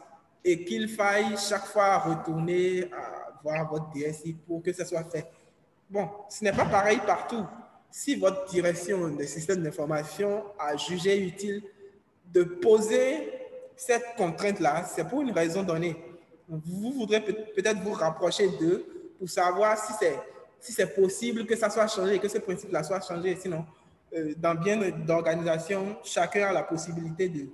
Speaker 2: et qu'il faille chaque fois retourner à voir votre DSI pour que ça soit fait. Bon, ce n'est pas pareil partout. Si votre direction des systèmes d'information a jugé utile de poser cette contrainte-là, c'est pour une raison donnée. Vous voudrez peut-être vous rapprocher d'eux pour savoir si c'est possible que ça soit changé et que ce principe-là soit changé. Sinon, dans bien d'organisation, chacun a la possibilité de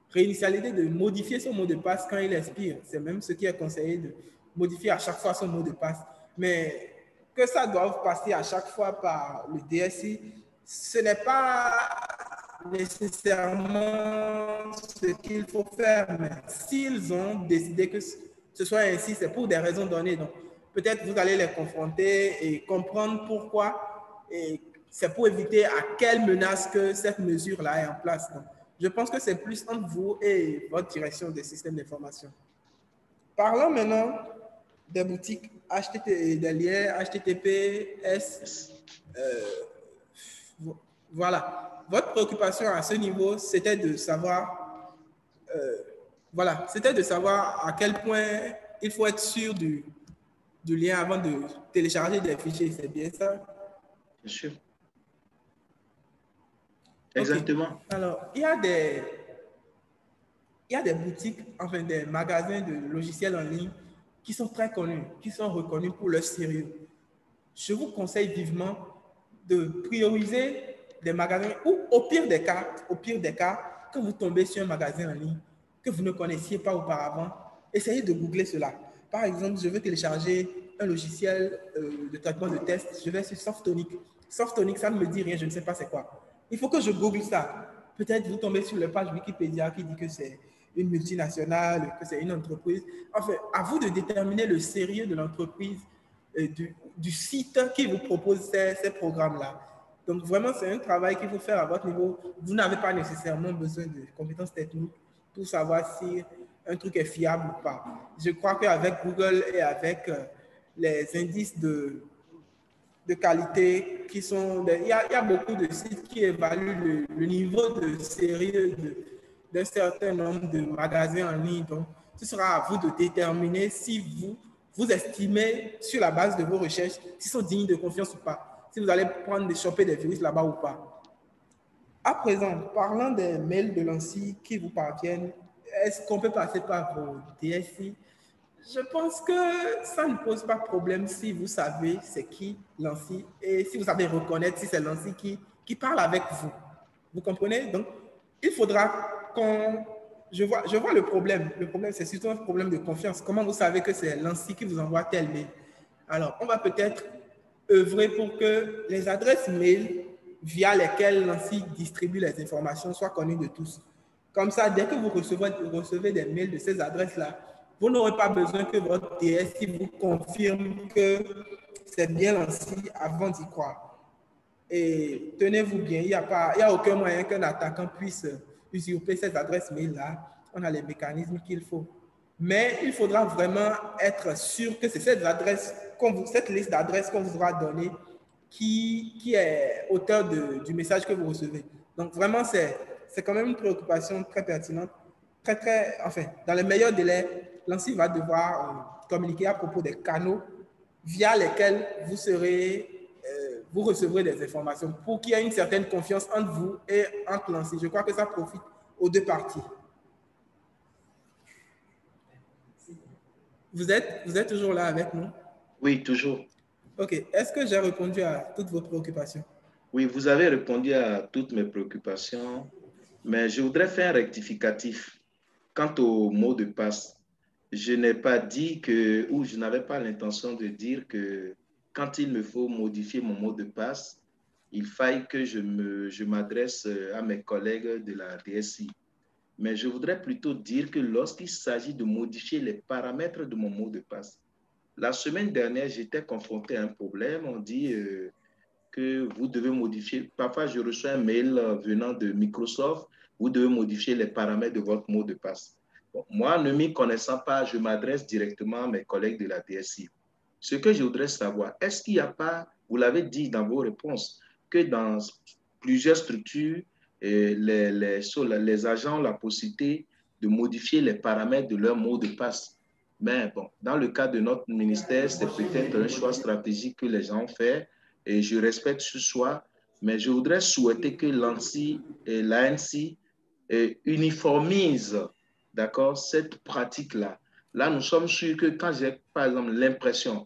Speaker 2: réinitialiser, de modifier son mot de passe quand il expire. C'est même ce qui est conseillé de modifier à chaque fois son mot de passe. Mais que ça doive passer à chaque fois par le DSI, ce n'est pas nécessairement ce qu'il faut faire. Mais s'ils ont décidé que ce soit ainsi, c'est pour des raisons données. Donc, peut-être vous allez les confronter et comprendre pourquoi. Et c'est pour éviter à quelle menace que cette mesure-là est en place. Donc, je pense que c'est plus entre vous et votre direction des systèmes d'information. Parlons maintenant des boutiques des liens HTTPS. Voilà. Votre préoccupation à ce niveau, c'était de savoir, c'était de savoir à quel point il faut être sûr du lien avant de télécharger des fichiers. C'est bien ça?
Speaker 5: Bien sûr. Exactement.
Speaker 2: Okay. Alors, il y a des boutiques, enfin des magasins de logiciels en ligne qui sont très connus, qui sont reconnus pour leur sérieux. Je vous conseille vivement de prioriser des magasins où, au pire des cas, quand vous tombez sur un magasin en ligne que vous ne connaissiez pas auparavant, essayez de googler cela. Par exemple, je veux télécharger un logiciel de traitement de test, je vais sur Softonic. Softonic, ça ne me dit rien, je ne sais pas c'est quoi. Il faut que je google ça. Peut-être vous tombez sur la page Wikipédia qui dit que c'est une multinationale, que c'est une entreprise. Enfin, à vous de déterminer le sérieux de l'entreprise, du site qui vous propose ces programmes-là. Donc, vraiment, c'est un travail qu'il faut faire à votre niveau. Vous n'avez pas nécessairement besoin de compétences techniques pour savoir si un truc est fiable ou pas. Je crois qu'avec Google et avec les indices de qualité qui sont... Il y a beaucoup de sites qui évaluent le niveau de sérieux d'un certain nombre de magasins en ligne. Donc, ce sera à vous de déterminer si vous estimez, sur la base de vos recherches, s'ils sont dignes de confiance ou pas. Si vous allez choper des virus là-bas ou pas. À présent, parlant des mails de l'ANSSI qui vous parviennent, est-ce qu'on peut passer par vos DSI? Je pense que ça ne pose pas de problème si vous savez c'est qui l'ANSSI et si vous savez reconnaître si c'est l'ANSSI qui parle avec vous. Vous comprenez? Donc, il faudra qu'on je vois le problème. Le problème, c'est surtout un problème de confiance. Comment vous savez que c'est l'ANSSI qui vous envoie tel mail? Alors, on va peut-être œuvrer pour que les adresses mail via lesquelles l'ANSSI distribue les informations soient connues de tous. Comme ça, dès que vous recevez des mails de ces adresses-là, vous n'aurez pas besoin que votre DSI vous confirme que c'est bien l'ANSSI avant d'y croire. Et tenez-vous bien, il n'y a aucun moyen qu'un attaquant puisse usurper ces adresses mail-là. On a les mécanismes qu'il faut. Mais il faudra vraiment être sûr que c'est cette liste d'adresses qu'on vous aura donnée qui est auteur du message que vous recevez. Donc vraiment, c'est quand même une préoccupation très pertinente. Enfin, dans les meilleurs délais, l'ANSSI va devoir communiquer à propos des canaux via lesquels vous recevrez des informations pour qu'il y ait une certaine confiance entre vous et entre l'ANSSI. Je crois que ça profite aux deux parties. Vous êtes toujours là avec nous?
Speaker 5: Oui, toujours.
Speaker 2: OK. Est-ce que j'ai répondu à toutes vos préoccupations?
Speaker 5: Oui, vous avez répondu à toutes mes préoccupations, mais je voudrais faire un rectificatif. Quant au mot de passe, je n'ai pas dit que, ou je n'avais pas l'intention de dire que quand il me faut modifier mon mot de passe, il faille que je m'adresse à mes collègues de la DSI. Mais je voudrais plutôt dire que lorsqu'il s'agit de modifier les paramètres de mon mot de passe, la semaine dernière, j'étais confronté à un problème. On dit que vous devez modifier. Parfois, je reçois un mail venant de Microsoft. Vous devez modifier les paramètres de votre mot de passe. Bon, moi, ne m'y connaissant pas, je m'adresse directement à mes collègues de la DSI. Ce que je voudrais savoir, est-ce qu'il n'y a pas, vous l'avez dit dans vos réponses, que dans plusieurs structures, les agents ont la possibilité de modifier les paramètres de leur mot de passe. Mais bon, dans le cas de notre ministère, c'est peut-être un choix stratégique que les gens ont fait et je respecte ce choix, mais je voudrais souhaiter que l'ANSSI et l'ANSSI uniformisent, d'accord, cette pratique-là. Là, nous sommes sûrs que quand j'ai, par exemple, l'impression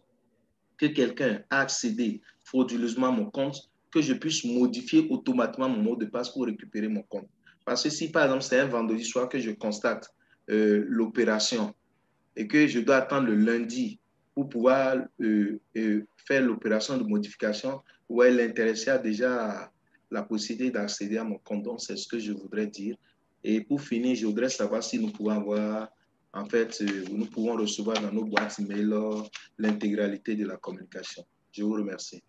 Speaker 5: que quelqu'un a accédé frauduleusement à mon compte, que je puisse modifier automatiquement mon mot de passe pour récupérer mon compte. Parce que si, par exemple, c'est un vendredi soir que je constate l'opération et que je dois attendre le lundi pour pouvoir faire l'opération de modification, où l'intéressé a déjà la possibilité d'accéder à mon compte. Donc, c'est ce que je voudrais dire. Et pour finir, je voudrais savoir si nous pouvons avoir, en fait, nous pouvons recevoir dans nos boîtes email l'intégralité de la communication. Je vous remercie.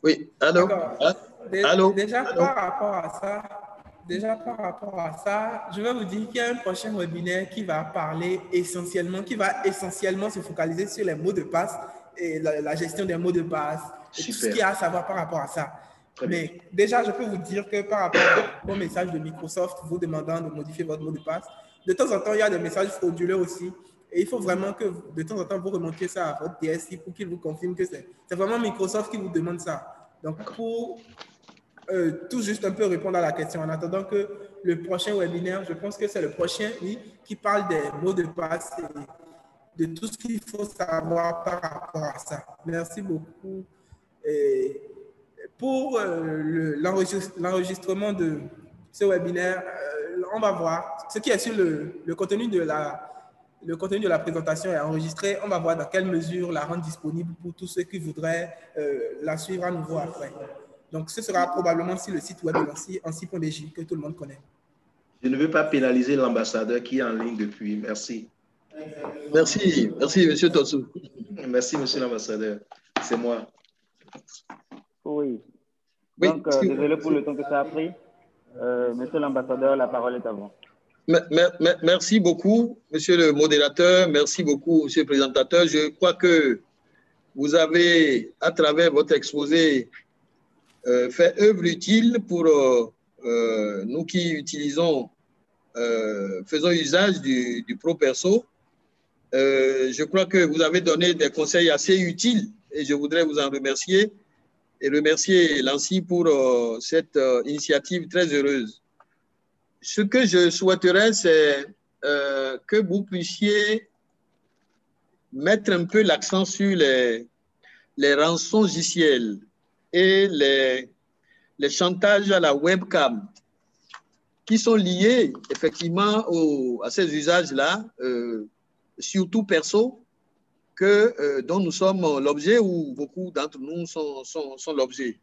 Speaker 6: Oui, allô?
Speaker 2: Déjà, par rapport à ça, je vais vous dire qu'il y a un prochain webinaire qui va essentiellement se focaliser sur les mots de passe et la gestion des mots de passe et tout ce qu'il y a à savoir par rapport à ça. Mais déjà, je peux vous dire que par rapport au message de Microsoft vous demandant de modifier votre mot de passe, de temps en temps, il y a des messages frauduleux aussi. Et il faut vraiment que de temps en temps, vous remontiez ça à votre DSI pour qu'il vous confirme que c'est vraiment Microsoft qui vous demande ça. Donc, pour tout juste un peu répondre à la question, en attendant que le prochain webinaire, je pense que c'est le prochain, oui, qui parle des mots de passe et de tout ce qu'il faut savoir par rapport à ça. Merci beaucoup. Et pour l'enregistrement de ce webinaire, on va voir ce qui est sur le contenu de la présentation est enregistré. On va voir dans quelle mesure la rendre disponible pour tous ceux qui voudraient la suivre à nouveau après. Donc, ce sera probablement sur le site web de l'ANSSI, ansi.bj, que tout le monde connaît.
Speaker 5: Je ne veux pas pénaliser l'ambassadeur qui est en ligne depuis. Merci.
Speaker 6: Merci, M. Tossou.
Speaker 5: Merci, M. l'ambassadeur. C'est moi.
Speaker 1: Oui. Donc, désolé pour le temps que ça a pris. Monsieur l'ambassadeur, la parole est à vous.
Speaker 6: Merci beaucoup, monsieur le modérateur. Merci beaucoup, monsieur le présentateur. Je crois que vous avez, à travers votre exposé, fait œuvre utile pour nous qui utilisons, faisons usage du ProPerso. Je crois que vous avez donné des conseils assez utiles et je voudrais vous en remercier et remercier l'ANSSI pour cette initiative très heureuse. Ce que je souhaiterais, c'est que vous puissiez mettre un peu l'accent sur les rançongiciels et les chantages à la webcam. qui sont liés effectivement à ces usages-là, surtout perso, dont nous sommes l'objet ou beaucoup d'entre nous sont l'objet.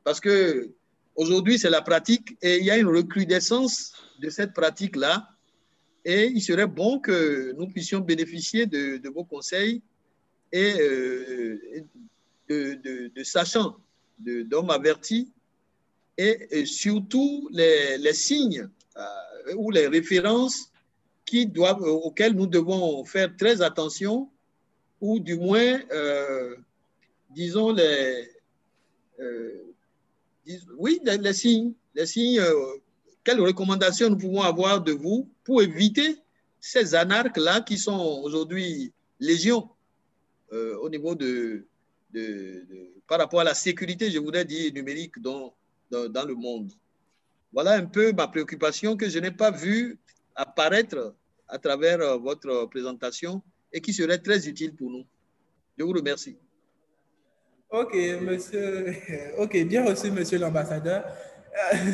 Speaker 6: Parce qu'aujourd'hui, c'est la pratique et il y a une recrudescence de cette pratique-là. Et il serait bon que nous puissions bénéficier de vos conseils et de sachants, d'hommes avertis et surtout les signes ou les références auxquelles nous devons faire très attention ou du moins, disons, les signes. Quelles recommandations nous pouvons avoir de vous pour éviter ces anarques-là qui sont aujourd'hui légion au niveau par rapport à la sécurité, je voudrais dire, numérique dans le monde. Voilà un peu ma préoccupation que je n'ai pas vue apparaître à travers votre présentation et qui serait très utile pour nous. Je vous remercie.
Speaker 2: Ok, bien reçu, monsieur l'ambassadeur.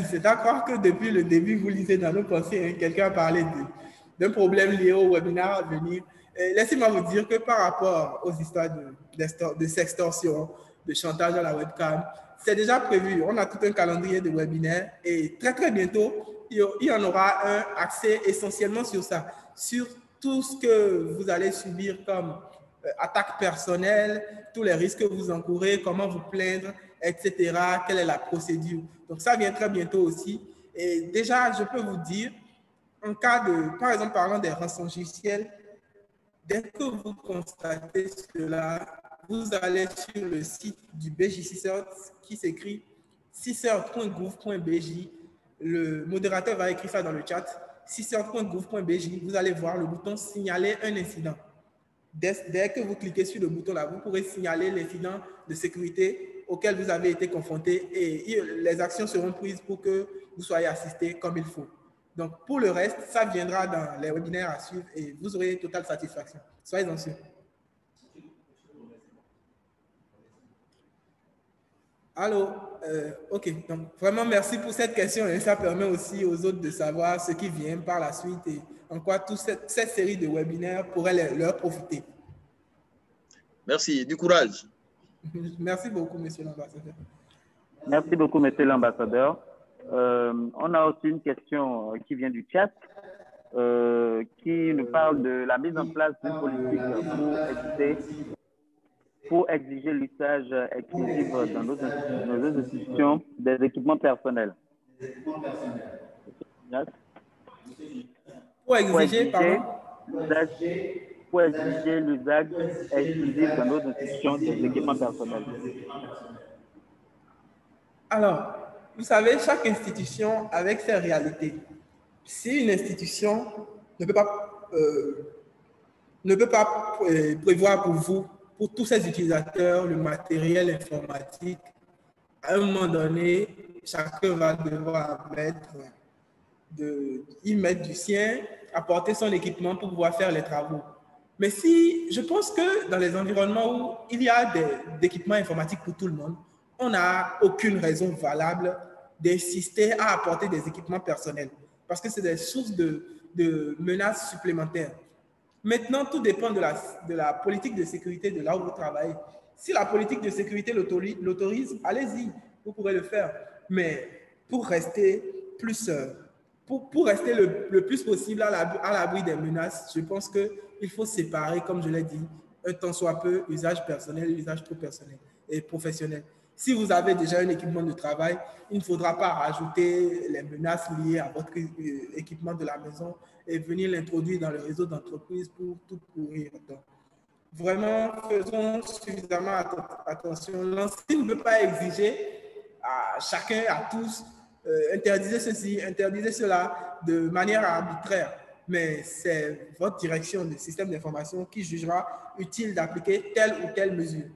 Speaker 2: C'est à croire que depuis le début, vous lisez dans nos pensées, quelqu'un a parlé d'un problème lié au webinaire à venir. Laissez-moi vous dire que par rapport aux histoires de sextorsion, de chantage à la webcam, c'est déjà prévu. On a tout un calendrier de webinaires et très, très bientôt, il y en aura un accès essentiellement sur ça, sur tout ce que vous allez subir comme attaque personnelle, tous les risques que vous encourez, comment vous plaindre, etc. Quelle est la procédure. Donc, ça vient très bientôt aussi. Et déjà, je peux vous dire, en cas de, par exemple, parlant des rançongiciels, dès que vous constatez cela, vous allez sur le site du BJ6cert qui s'écrit 6cert.gouv.bj. Le modérateur va écrire ça dans le chat. 6cert.gouv.bj, vous allez voir le bouton signaler un incident. Dès que vous cliquez sur le bouton là, vous pourrez signaler l'incident de sécurité auquel vous avez été confronté et les actions seront prises pour que vous soyez assisté comme il faut. Donc, pour le reste, ça viendra dans les webinaires à suivre et vous aurez totale satisfaction. Soyez-en sûrs. Allô, ok. Donc, vraiment, merci pour cette question et ça permet aussi aux autres de savoir ce qui vient par la suite et en quoi toute cette série de webinaires pourrait leur profiter.
Speaker 6: Merci, du courage.
Speaker 2: Merci beaucoup, monsieur l'ambassadeur.
Speaker 1: Merci beaucoup, monsieur l'ambassadeur. On a aussi une question qui vient du chat, qui nous parle de la mise en place d'une politique pour exiger l'usage exclusif dans nos institutions des équipements personnels.
Speaker 2: Pour exiger
Speaker 1: l'usage exclusif dans nos institutions des équipements personnels.
Speaker 2: Alors, vous savez, chaque institution avec ses réalités. Si une institution ne peut pas prévoir pour vous, pour tous ses utilisateurs, le matériel informatique, à un moment donné, chacun va devoir y mettre du sien, apporter son équipement pour pouvoir faire les travaux. Mais si, je pense que dans les environnements où il y a d'équipements informatiques pour tout le monde, on n'a aucune raison valable d'insister à apporter des équipements personnels parce que c'est des sources de menaces supplémentaires. Maintenant, tout dépend de la politique de sécurité de là où vous travaillez. Si la politique de sécurité l'autorise, allez-y, vous pourrez le faire. Mais pour rester le plus possible à l'abri des menaces, je pense qu'il faut séparer, comme je l'ai dit, un tant soit peu, usage personnel, usage trop personnel et professionnel. Si vous avez déjà un équipement de travail, il ne faudra pas rajouter les menaces liées à votre équipement de la maison et venir l'introduire dans le réseau d'entreprise pour tout pourrir. Donc, vraiment, faisons suffisamment attention. L'ANSSI ne peut pas exiger à chacun, à tous, interdisez ceci, interdisez cela de manière arbitraire. Mais c'est votre direction de système d'information qui jugera utile d'appliquer telle ou telle mesure.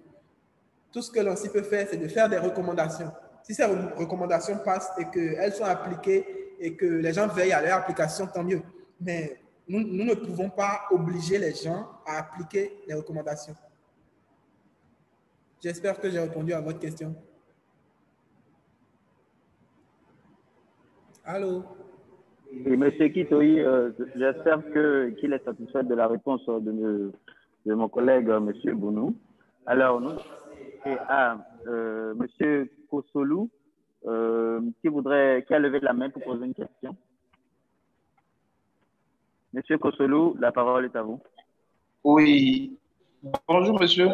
Speaker 2: Tout ce que l'ANSSI peut faire, c'est de faire des recommandations. Si ces recommandations passent et qu'elles sont appliquées et que les gens veillent à leur application, tant mieux. Mais nous ne pouvons pas obliger les gens à appliquer les recommandations. J'espère que j'ai répondu à votre question. Allô?
Speaker 1: Et M. Kitoyi, j'espère qu'il est satisfait de la réponse de mon collègue, M. Bounou. Alors, nous à M. Kosolou, qui a levé la main pour poser une question. Monsieur Kosolou, la parole est à vous.
Speaker 7: Oui. Bonjour, monsieur.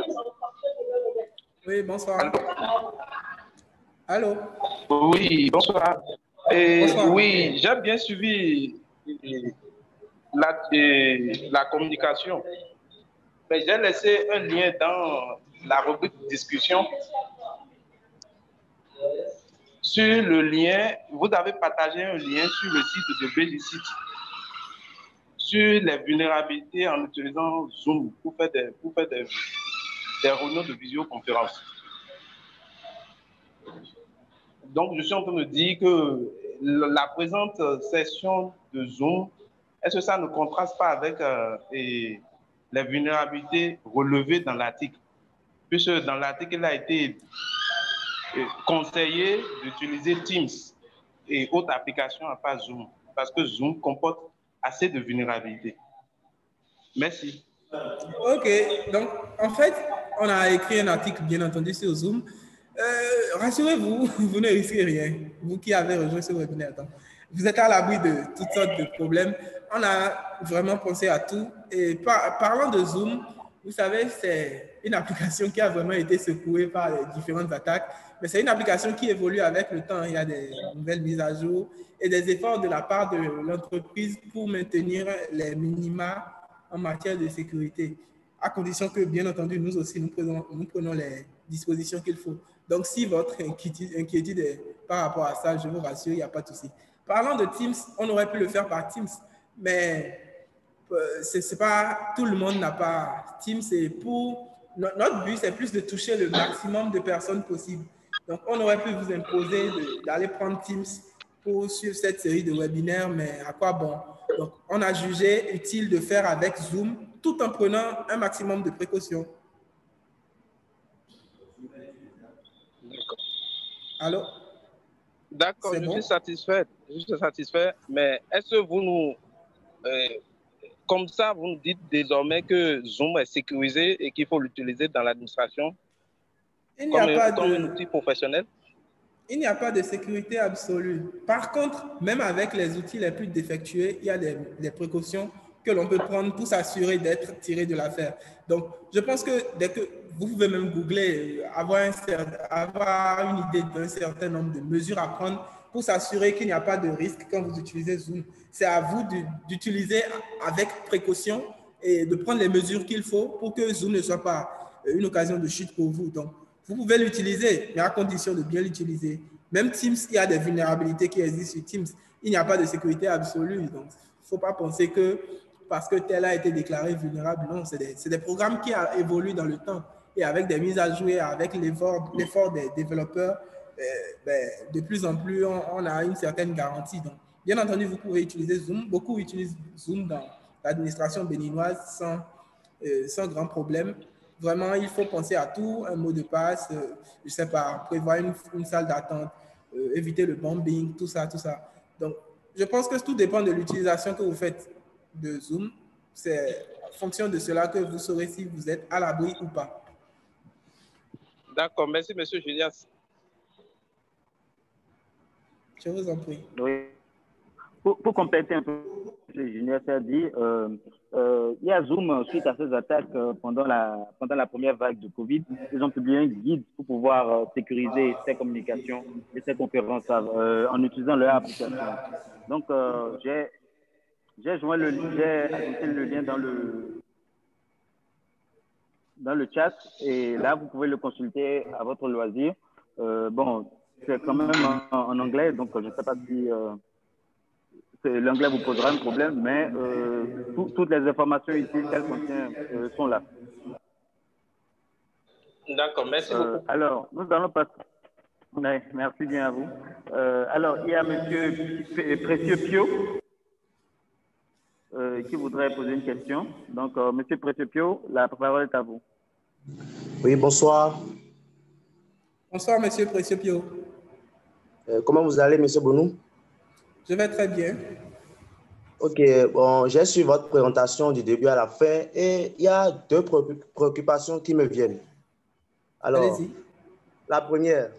Speaker 2: Oui, bonsoir. Allô?
Speaker 7: Oui, bonsoir.
Speaker 2: Bonsoir.
Speaker 7: Oui, j'ai bien suivi la communication, mais j'ai laissé un lien dans la rubrique discussion. Sur le lien, vous avez partagé un lien sur le site de BGCit sur les vulnérabilités en utilisant Zoom pour faire des réunions de visioconférence. Donc, je suis en train de dire que la présente session de Zoom, est-ce que ça ne contraste pas avec les vulnérabilités relevées dans l'article? Puisque dans l'article, il a été conseillé d'utiliser Teams et autres applications à part Zoom, parce que Zoom comporte assez de vulnérabilités. Merci.
Speaker 2: OK. Donc, en fait, on a écrit un article, bien entendu, sur Zoom. Rassurez-vous, vous ne risquez rien. Vous qui avez rejoint ce webinaire, vous êtes à l'abri de toutes sortes de problèmes. On a vraiment pensé à tout. Et parlant de Zoom, vous savez, c'est une application qui a vraiment été secouée par les différentes attaques. Mais c'est une application qui évolue avec le temps. Il y a des nouvelles mises à jour et des efforts de la part de l'entreprise pour maintenir les minima en matière de sécurité, à condition que, bien entendu, nous aussi, nous prenons les dispositions qu'il faut. Donc, si votre inquiétude est par rapport à ça, je vous rassure, il n'y a pas de souci. Parlant de Teams, on aurait pu le faire par Teams, mais c'est pas, tout le monde n'a pas Teams. Et notre but, c'est plus de toucher le maximum de personnes possible. Donc, on aurait pu vous imposer d'aller prendre Teams pour suivre cette série de webinaires, mais à quoi bon? Donc, on a jugé utile de faire avec Zoom tout en prenant un maximum de précautions. Allô?
Speaker 7: D'accord, je suis satisfait, mais est-ce que vous nous... comme ça, vous nous dites désormais que Zoom est sécurisé et qu'il faut l'utiliser dans l'administration comme un outil professionnel?
Speaker 2: Il n'y a pas de sécurité absolue. Par contre, même avec les outils les plus défectueux, il y a des précautions que l'on peut prendre pour s'assurer d'être tiré de l'affaire. Donc, je pense que dès que vous pouvez même googler, avoir une idée d'un certain nombre de mesures à prendre pour s'assurer qu'il n'y a pas de risque quand vous utilisez Zoom. C'est à vous d'utiliser avec précaution et de prendre les mesures qu'il faut pour que Zoom ne soit pas une occasion de chute pour vous. Donc, vous pouvez l'utiliser, mais à condition de bien l'utiliser. Même Teams, il y a des vulnérabilités qui existent sur Teams. Il n'y a pas de sécurité absolue. Donc, il ne faut pas penser que parce que tel a été déclaré vulnérable. Non, c'est des programmes qui évoluent dans le temps. Et avec des mises à jour, avec l'effort des développeurs, de plus en plus, on a une certaine garantie. Donc, bien entendu, vous pouvez utiliser Zoom. Beaucoup utilisent Zoom dans l'administration béninoise sans grand problème. Vraiment, il faut penser à tout, un mot de passe, je ne sais pas, prévoir une salle d'attente, éviter le bombing, tout ça. Donc, je pense que tout dépend de l'utilisation que vous faites de Zoom. C'est en fonction de cela que vous saurez si vous êtes à l'abri ou pas.
Speaker 7: D'accord, merci, monsieur Julias.
Speaker 2: Je vous en prie.
Speaker 1: Oui. Pour compléter un peu, M. Junior a dit, il y a Zoom, suite à ces attaques pendant la première vague de Covid, ils ont publié un guide pour pouvoir sécuriser ces communications et ces conférences en utilisant leur application. Donc, j'ai ajouté le lien dans le chat et là, vous pouvez le consulter à votre loisir. Bon, c'est quand même en anglais, donc je ne sais pas si... l'anglais vous posera un problème, mais toutes les informations utiles qu'elle contient sont là.
Speaker 7: D'accord, merci beaucoup.
Speaker 1: Alors, nous allons passer. Ouais, merci bien à vous. Alors, il y a M. Précieux Pio qui voudrait poser une question. Donc, M. Précieux Pio, la parole est à vous.
Speaker 8: Oui, bonsoir.
Speaker 2: Bonsoir, M. Précieux Pio.
Speaker 8: Comment vous allez, M. Bounou?
Speaker 2: Je vais très bien.
Speaker 8: Ok, bon, j'ai suivi votre présentation du début à la fin et il y a deux préoccupations qui me viennent. Alors, la première,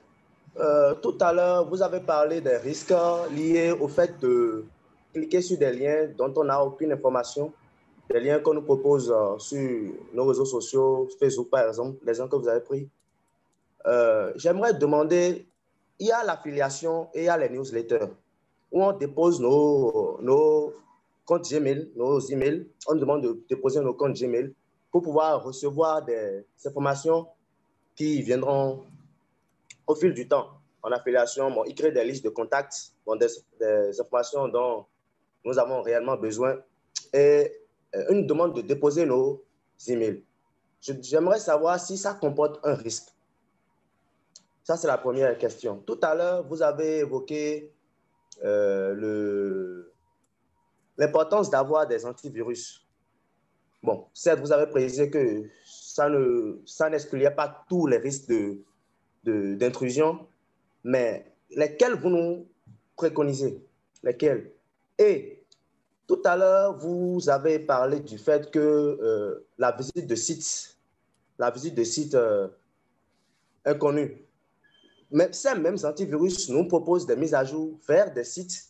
Speaker 8: tout à l'heure, vous avez parlé des risques liés au fait de cliquer sur des liens dont on n'a aucune information, des liens qu'on nous propose sur nos réseaux sociaux, Facebook par exemple, les gens que vous avez pris. J'aimerais demander, il y a l'affiliation et il y a les newsletters où on dépose nos comptes Gmail, nos emails. On nous demande de déposer nos comptes Gmail pour pouvoir recevoir des informations qui viendront au fil du temps. En affiliation, bon, ils créent des listes de contacts, bon, des informations dont nous avons réellement besoin et une demande de déposer nos emails. J'aimerais savoir si ça comporte un risque. Ça, c'est la première question. Tout à l'heure, vous avez évoqué l'importance d'avoir des antivirus. Bon, certes, vous avez précisé que ça n'excluait pas tous les risques d'intrusion, mais lesquels vous nous préconisez? Lesquels? Et tout à l'heure, vous avez parlé du fait que la visite de sites inconnus, mais ces mêmes antivirus nous proposent des mises à jour vers des sites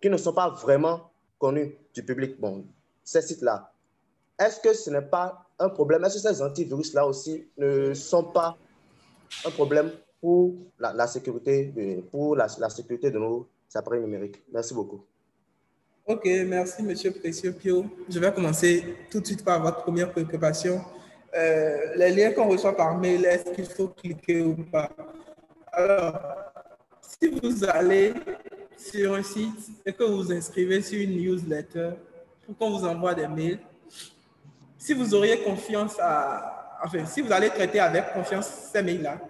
Speaker 8: qui ne sont pas vraiment connus du public. Bon, ces sites-là, est-ce que ce n'est pas un problème? Est-ce que ces antivirus-là aussi ne sont pas un problème pour la sécurité, la sécurité de nos appareils numériques? Merci beaucoup.
Speaker 2: Ok, merci Monsieur Précieux Pio. Je vais commencer tout de suite par votre première préoccupation. Les liens qu'on reçoit par mail, est-ce qu'il faut cliquer ou pas? Alors, si vous allez sur un site et que vous vous inscrivez sur une newsletter pour qu'on vous envoie des mails, si vous auriez confiance enfin, si vous allez traiter avec confiance ces mails-là,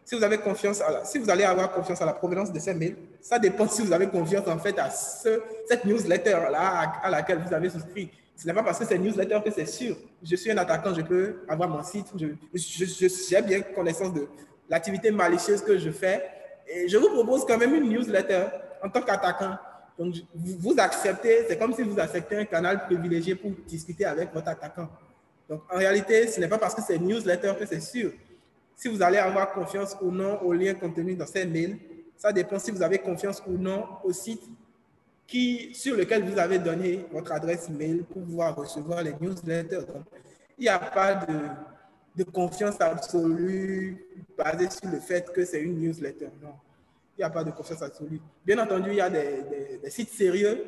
Speaker 2: si vous allez avoir confiance à la provenance de ces mails, ça dépend si vous avez confiance en fait à cette newsletter-là à laquelle vous avez souscrit. Ce n'est pas parce que c'est newsletter que c'est sûr. Je suis un attaquant, je peux avoir mon site, j'ai bien connaissance de l'activité malicieuse que je fais et je vous propose quand même une newsletter en tant qu'attaquant. Donc, vous acceptez, c'est comme si vous acceptez un canal privilégié pour discuter avec votre attaquant. Donc, en réalité, ce n'est pas parce que c'est newsletter que c'est sûr. Si vous allez avoir confiance ou non aux liens contenus dans ces mails, ça dépend si vous avez confiance ou non au site sur lequel vous avez donné votre adresse mail pour pouvoir recevoir les newsletters. Donc, il n'y a pas de confiance absolue basée sur le fait que c'est une newsletter. Non, il n'y a pas de confiance absolue. Bien entendu, il y a des sites sérieux.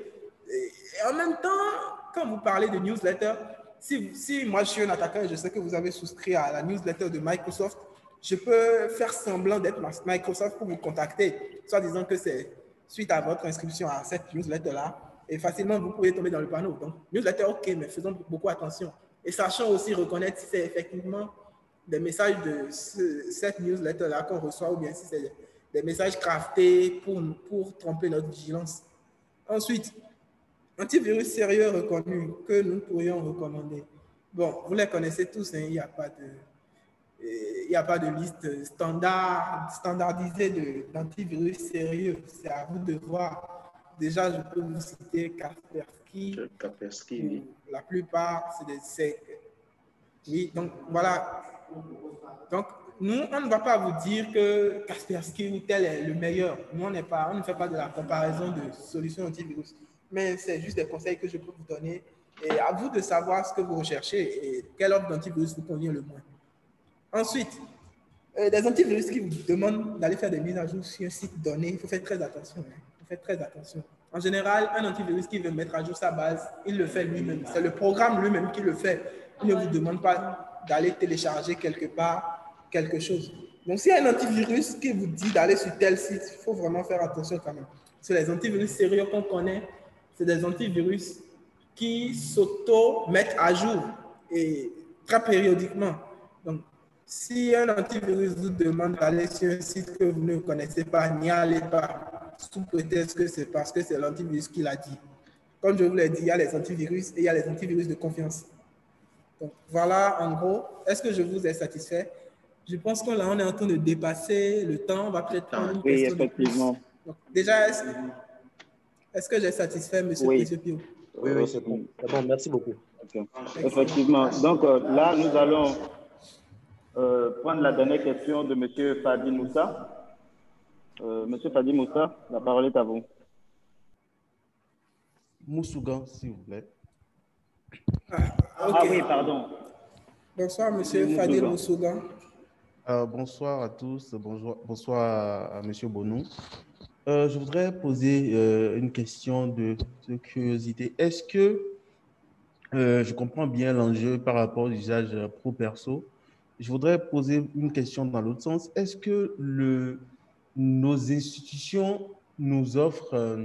Speaker 2: Et en même temps, quand vous parlez de newsletter, si moi je suis un attaquant et je sais que vous avez souscrit à la newsletter de Microsoft, je peux faire semblant d'être Microsoft pour vous contacter, soit disant que c'est suite à votre inscription à cette newsletter-là, et facilement vous pouvez tomber dans le panneau. Donc, newsletter, ok, mais faisons beaucoup attention. Et sachant aussi reconnaître si c'est effectivement des messages de cette newsletter-là qu'on reçoit, ou bien si c'est des messages craftés pour tromper notre vigilance. Ensuite, antivirus sérieux reconnu que nous pourrions recommander. Bon, vous les connaissez tous, hein, il n'y a pas de liste standardisée d'antivirus sérieux. C'est à vous de voir. Déjà, je peux vous citer Kaspersky.
Speaker 5: Oui.
Speaker 2: La plupart, c'est oui, donc voilà. Donc, nous, on ne va pas vous dire que Kaspersky ou tel est le meilleur. Nous, on ne fait pas de la comparaison de solutions antivirus. Mais c'est juste des conseils que je peux vous donner. Et à vous de savoir ce que vous recherchez et quelle offre d'antivirus vous convient le moins. Ensuite, des antivirus qui vous demandent d'aller faire des mises à jour sur un site donné, il faut faire très attention. Hein. Il faut faire très attention. En général, un antivirus qui veut mettre à jour sa base, il le fait lui-même. C'est le programme lui-même qui le fait. Il ne vous demande pas d'aller télécharger quelque part quelque chose. Donc, s'il y a un antivirus qui vous dit d'aller sur tel site, il faut vraiment faire attention quand même. C'est les antivirus sérieux qu'on connaît, c'est des antivirus qui s'auto-mettent à jour et très périodiquement. Donc, si un antivirus vous demande d'aller sur un site que vous ne connaissez pas, n'y allez pas, sous prétexte que c'est parce que c'est l'antivirus qui l'a dit. Comme je vous l'ai dit, il y a les antivirus et il y a les antivirus de confiance. Donc, voilà, en gros, est-ce que je vous ai satisfait? Je pense qu'on est en train de dépasser le temps. On va peut-être prendre une question de plus. Donc, déjà, Est-ce que j'ai satisfait, M. Pio?
Speaker 8: Oui, c'est bon. C'est bon, merci beaucoup.
Speaker 1: Okay. Effectivement. Donc là, nous allons prendre la dernière question de M. Fadi Moussa. M. Fadi Moussa, la parole est à vous.
Speaker 9: Moussougan, s'il vous plaît.
Speaker 2: Okay.
Speaker 1: Ah oui, pardon.
Speaker 2: Bonsoir, M. Fadil Moussougan.
Speaker 9: Bonsoir à tous. Bonsoir à M. Bonou. Je voudrais poser une question de curiosité. Est-ce que je comprends bien l'enjeu par rapport aux usages pro-perso? Je voudrais poser une question dans l'autre sens. Est-ce que nos institutions nous offrent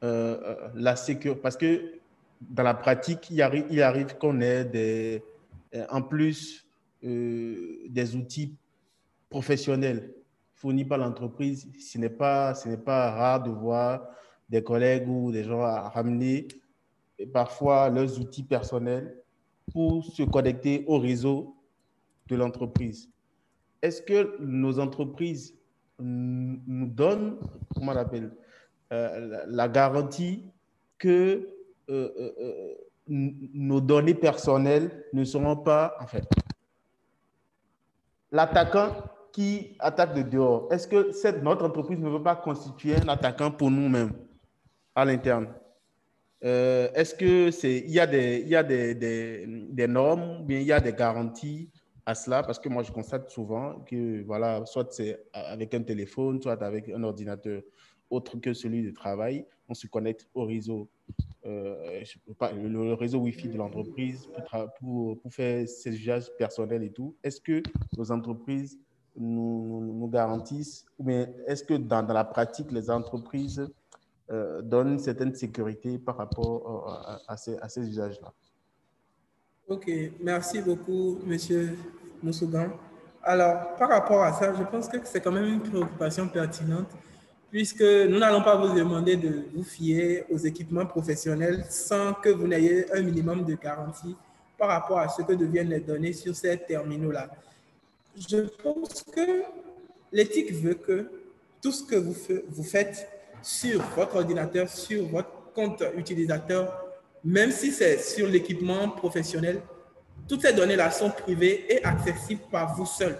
Speaker 9: la sécurité? Parce que dans la pratique, il arrive qu'on ait en plus des outils professionnels fournis par l'entreprise. Ce n'est pas rare de voir des collègues ou des gens à ramener parfois leurs outils personnels pour se connecter au réseau de l'entreprise. Est-ce que nos entreprises nous donnent, comment on appelle, la garantie que nos données personnelles ne seront pas, en fait, l'attaquant qui attaque de dehors? Est-ce que notre entreprise ne veut pas constituer un attaquant pour nous-mêmes à l'interne? Est-ce qu'il y a des normes, bien il y a des garanties à cela? Parce que moi, je constate souvent que, voilà, soit c'est avec un téléphone, soit avec un ordinateur autre que celui de travail, on se connecte au réseau, le réseau Wi-Fi de l'entreprise pour faire ses usages personnels et tout. Est-ce que nos entreprises nous garantissent, ou bien est-ce que dans la pratique, les entreprises donnent une certaine sécurité par rapport à ces usages-là?
Speaker 2: Ok, merci beaucoup, M. Moussougan. Alors, par rapport à ça, je pense que c'est quand même une préoccupation pertinente, puisque nous n'allons pas vous demander de vous fier aux équipements professionnels sans que vous n'ayez un minimum de garantie par rapport à ce que deviennent les données sur ces terminaux-là. Je pense que l'éthique veut que tout ce que vous faites sur votre ordinateur, sur votre compte utilisateur, même si c'est sur l'équipement professionnel, toutes ces données-là sont privées et accessibles par vous seul.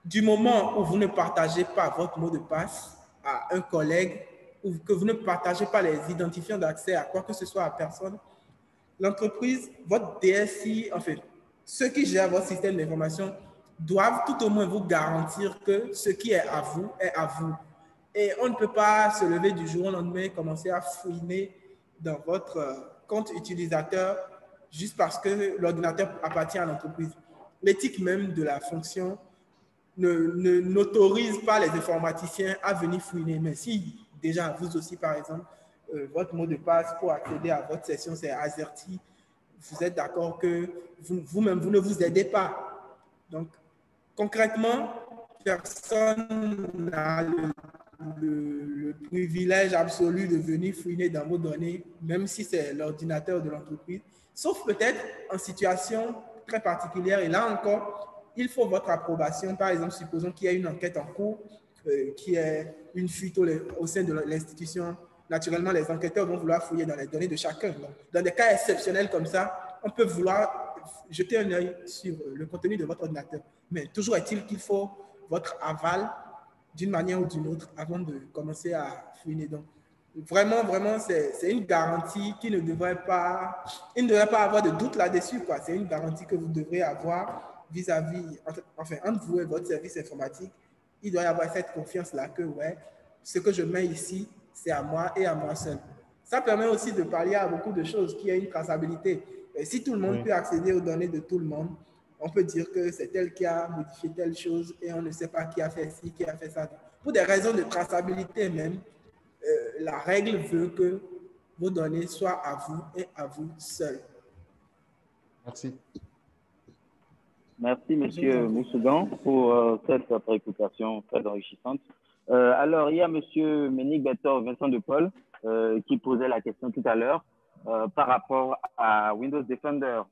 Speaker 2: Du moment où vous ne partagez pas votre mot de passe à un collègue ou que vous ne partagez pas les identifiants d'accès à quoi que ce soit à personne, l'entreprise, votre DSI, en fait, ceux qui gèrent votre système d'information doivent tout au moins vous garantir que ce qui est à vous est à vous. Et on ne peut pas se lever du jour au lendemain et commencer à fouiner dans votre compte utilisateur juste parce que l'ordinateur appartient à l'entreprise. L'éthique même de la fonction n'autorise pas les informaticiens à venir fouiner. Mais si déjà, vous aussi, par exemple, votre mot de passe pour accéder à votre session, c'est AZERTY, vous êtes d'accord que vous-même, vous ne vous aidez pas. Donc, concrètement, personne n'a le privilège absolu de venir fouiner dans vos données, même si c'est l'ordinateur de l'entreprise, sauf peut-être en situation très particulière. Et là encore, il faut votre approbation. Par exemple, supposons qu'il y a une enquête en cours, qui est une fuite au sein de l'institution. Naturellement, les enquêteurs vont vouloir fouiller dans les données de chacun. Donc, dans des cas exceptionnels comme ça, on peut vouloir jeter un œil sur le contenu de votre ordinateur. Mais toujours est-il qu'il faut votre aval d'une manière ou d'une autre avant de commencer à fouiner. Donc, vraiment, c'est une garantie qui ne devrait pas, il ne devrait pas avoir de doute là-dessus, quoi. C'est une garantie que vous devrez avoir vis-à-vis, enfin, entre vous et votre service informatique. Il doit y avoir cette confiance-là que, ouais, ce que je mets ici, c'est à moi et à moi seul. Ça permet aussi de pallier à beaucoup de choses, qu'il y a une traçabilité. Et si tout le monde peut accéder aux données de tout le monde, on peut dire que c'est tel qui a modifié telle chose et on ne sait pas qui a fait ci, qui a fait ça. Pour des raisons de traçabilité même, la règle veut que vos données soient à vous et à vous seul.
Speaker 9: Merci.
Speaker 1: Merci, M. Moussougan, pour cette préoccupation très enrichissante. Alors, il y a M. Ménic Betor Vincent de Paul qui posait la question tout à l'heure par rapport à Windows Defender.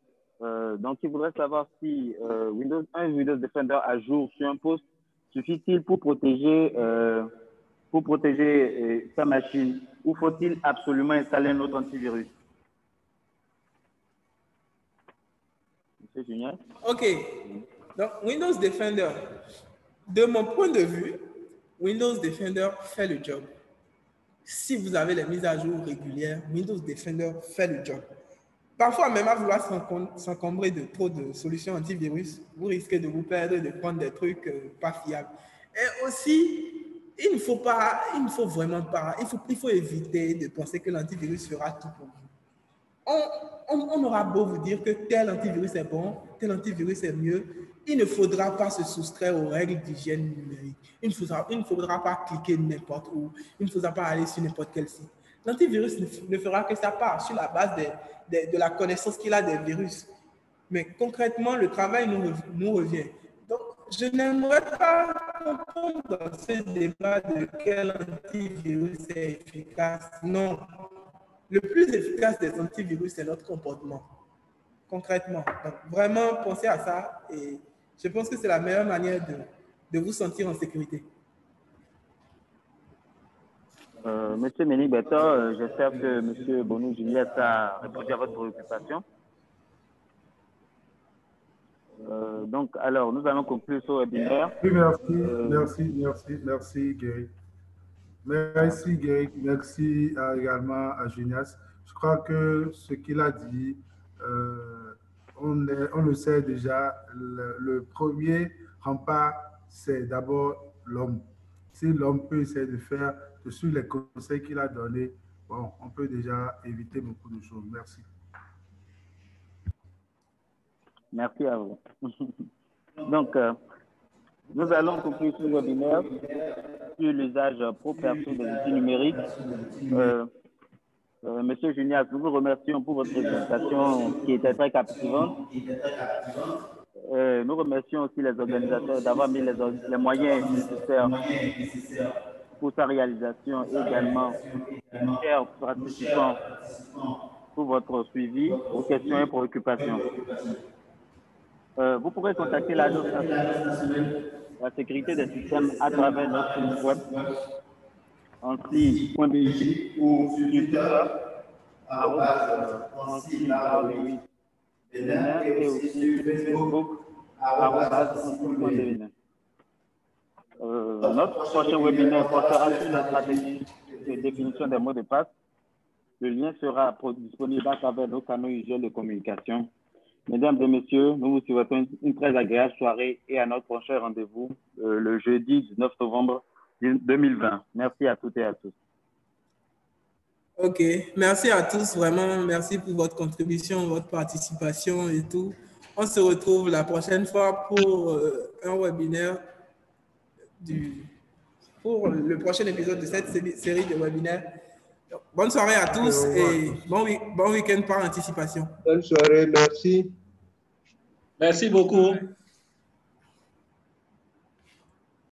Speaker 1: Donc, il voudrait savoir si un Windows Defender à jour sur un poste suffit-il pour protéger sa machine ou faut-il absolument installer un autre antivirus? Monsieur Junior?
Speaker 2: OK. Donc, Windows Defender, de mon point de vue, Windows Defender fait le job. Si vous avez les mises à jour régulières, Windows Defender fait le job. Parfois, même à vouloir s'encombrer de trop de solutions antivirus, vous risquez de vous perdre et de prendre des trucs pas fiables. Et aussi, il ne faut vraiment pas, il faut éviter de penser que l'antivirus fera tout pour vous. On aura beau vous dire que tel antivirus est bon, tel antivirus est mieux, il ne faudra pas se soustraire aux règles d'hygiène numérique. Il ne faudra pas cliquer n'importe où, il ne faudra pas aller sur n'importe quel site. L'antivirus ne fera que sa part sur la base de la connaissance qu'il a des virus. Mais concrètement, le travail nous revient. Donc, je n'aimerais pas comprendre dans ce débat de quel antivirus est efficace. Non. Le plus efficace des antivirus, c'est notre comportement. Concrètement. Donc, vraiment, pensez à ça et je pense que c'est la meilleure manière de vous sentir en sécurité.
Speaker 1: Monsieur Mény-Beto, j'espère que Monsieur Bonou-Juliette a répondu à votre préoccupation. Donc, alors, nous allons conclure ce webinaire.
Speaker 10: Oui, merci, Guéric. Merci, Guéric. Merci également à Junias. Je crois que ce qu'il a dit, on le sait déjà, le premier rempart, c'est d'abord l'homme. Si l'homme peut essayer de faire, de suivre les conseils qu'il a donnés, bon, on peut déjà éviter beaucoup de choses. Merci.
Speaker 1: Merci à vous. Donc, nous allons conclure ce webinaire sur l'usage pro-perso des outils numériques. Monsieur Junias, nous vous remercions pour votre présentation qui était très captivante. Nous remercions aussi les organisateurs d'avoir mis les moyens nécessaires pour sa réalisation et également chers participants pour votre suivi, vos questions et préoccupations. Vous pourrez contacter l'Agence nationale de la sécurité des systèmes à travers notre site web ansi.bj ou sur Twitter et aussi sur Facebook @ansi.bj. Notre prochain webinaire portera sur la stratégie de définition des mots de passe. Le lien sera disponible à travers nos canaux usuels de communication. Mesdames et messieurs, nous vous souhaitons une très agréable soirée et à notre prochain rendez-vous le jeudi 19 novembre 2020. Merci à toutes et à tous.
Speaker 2: OK. Merci à tous. Vraiment, merci pour votre contribution, votre participation et tout. On se retrouve la prochaine fois pour un webinaire pour le prochain épisode de cette série de webinaires. Bonne soirée à tous et bon week-end par anticipation.
Speaker 6: Bonne soirée, merci.
Speaker 3: Merci beaucoup.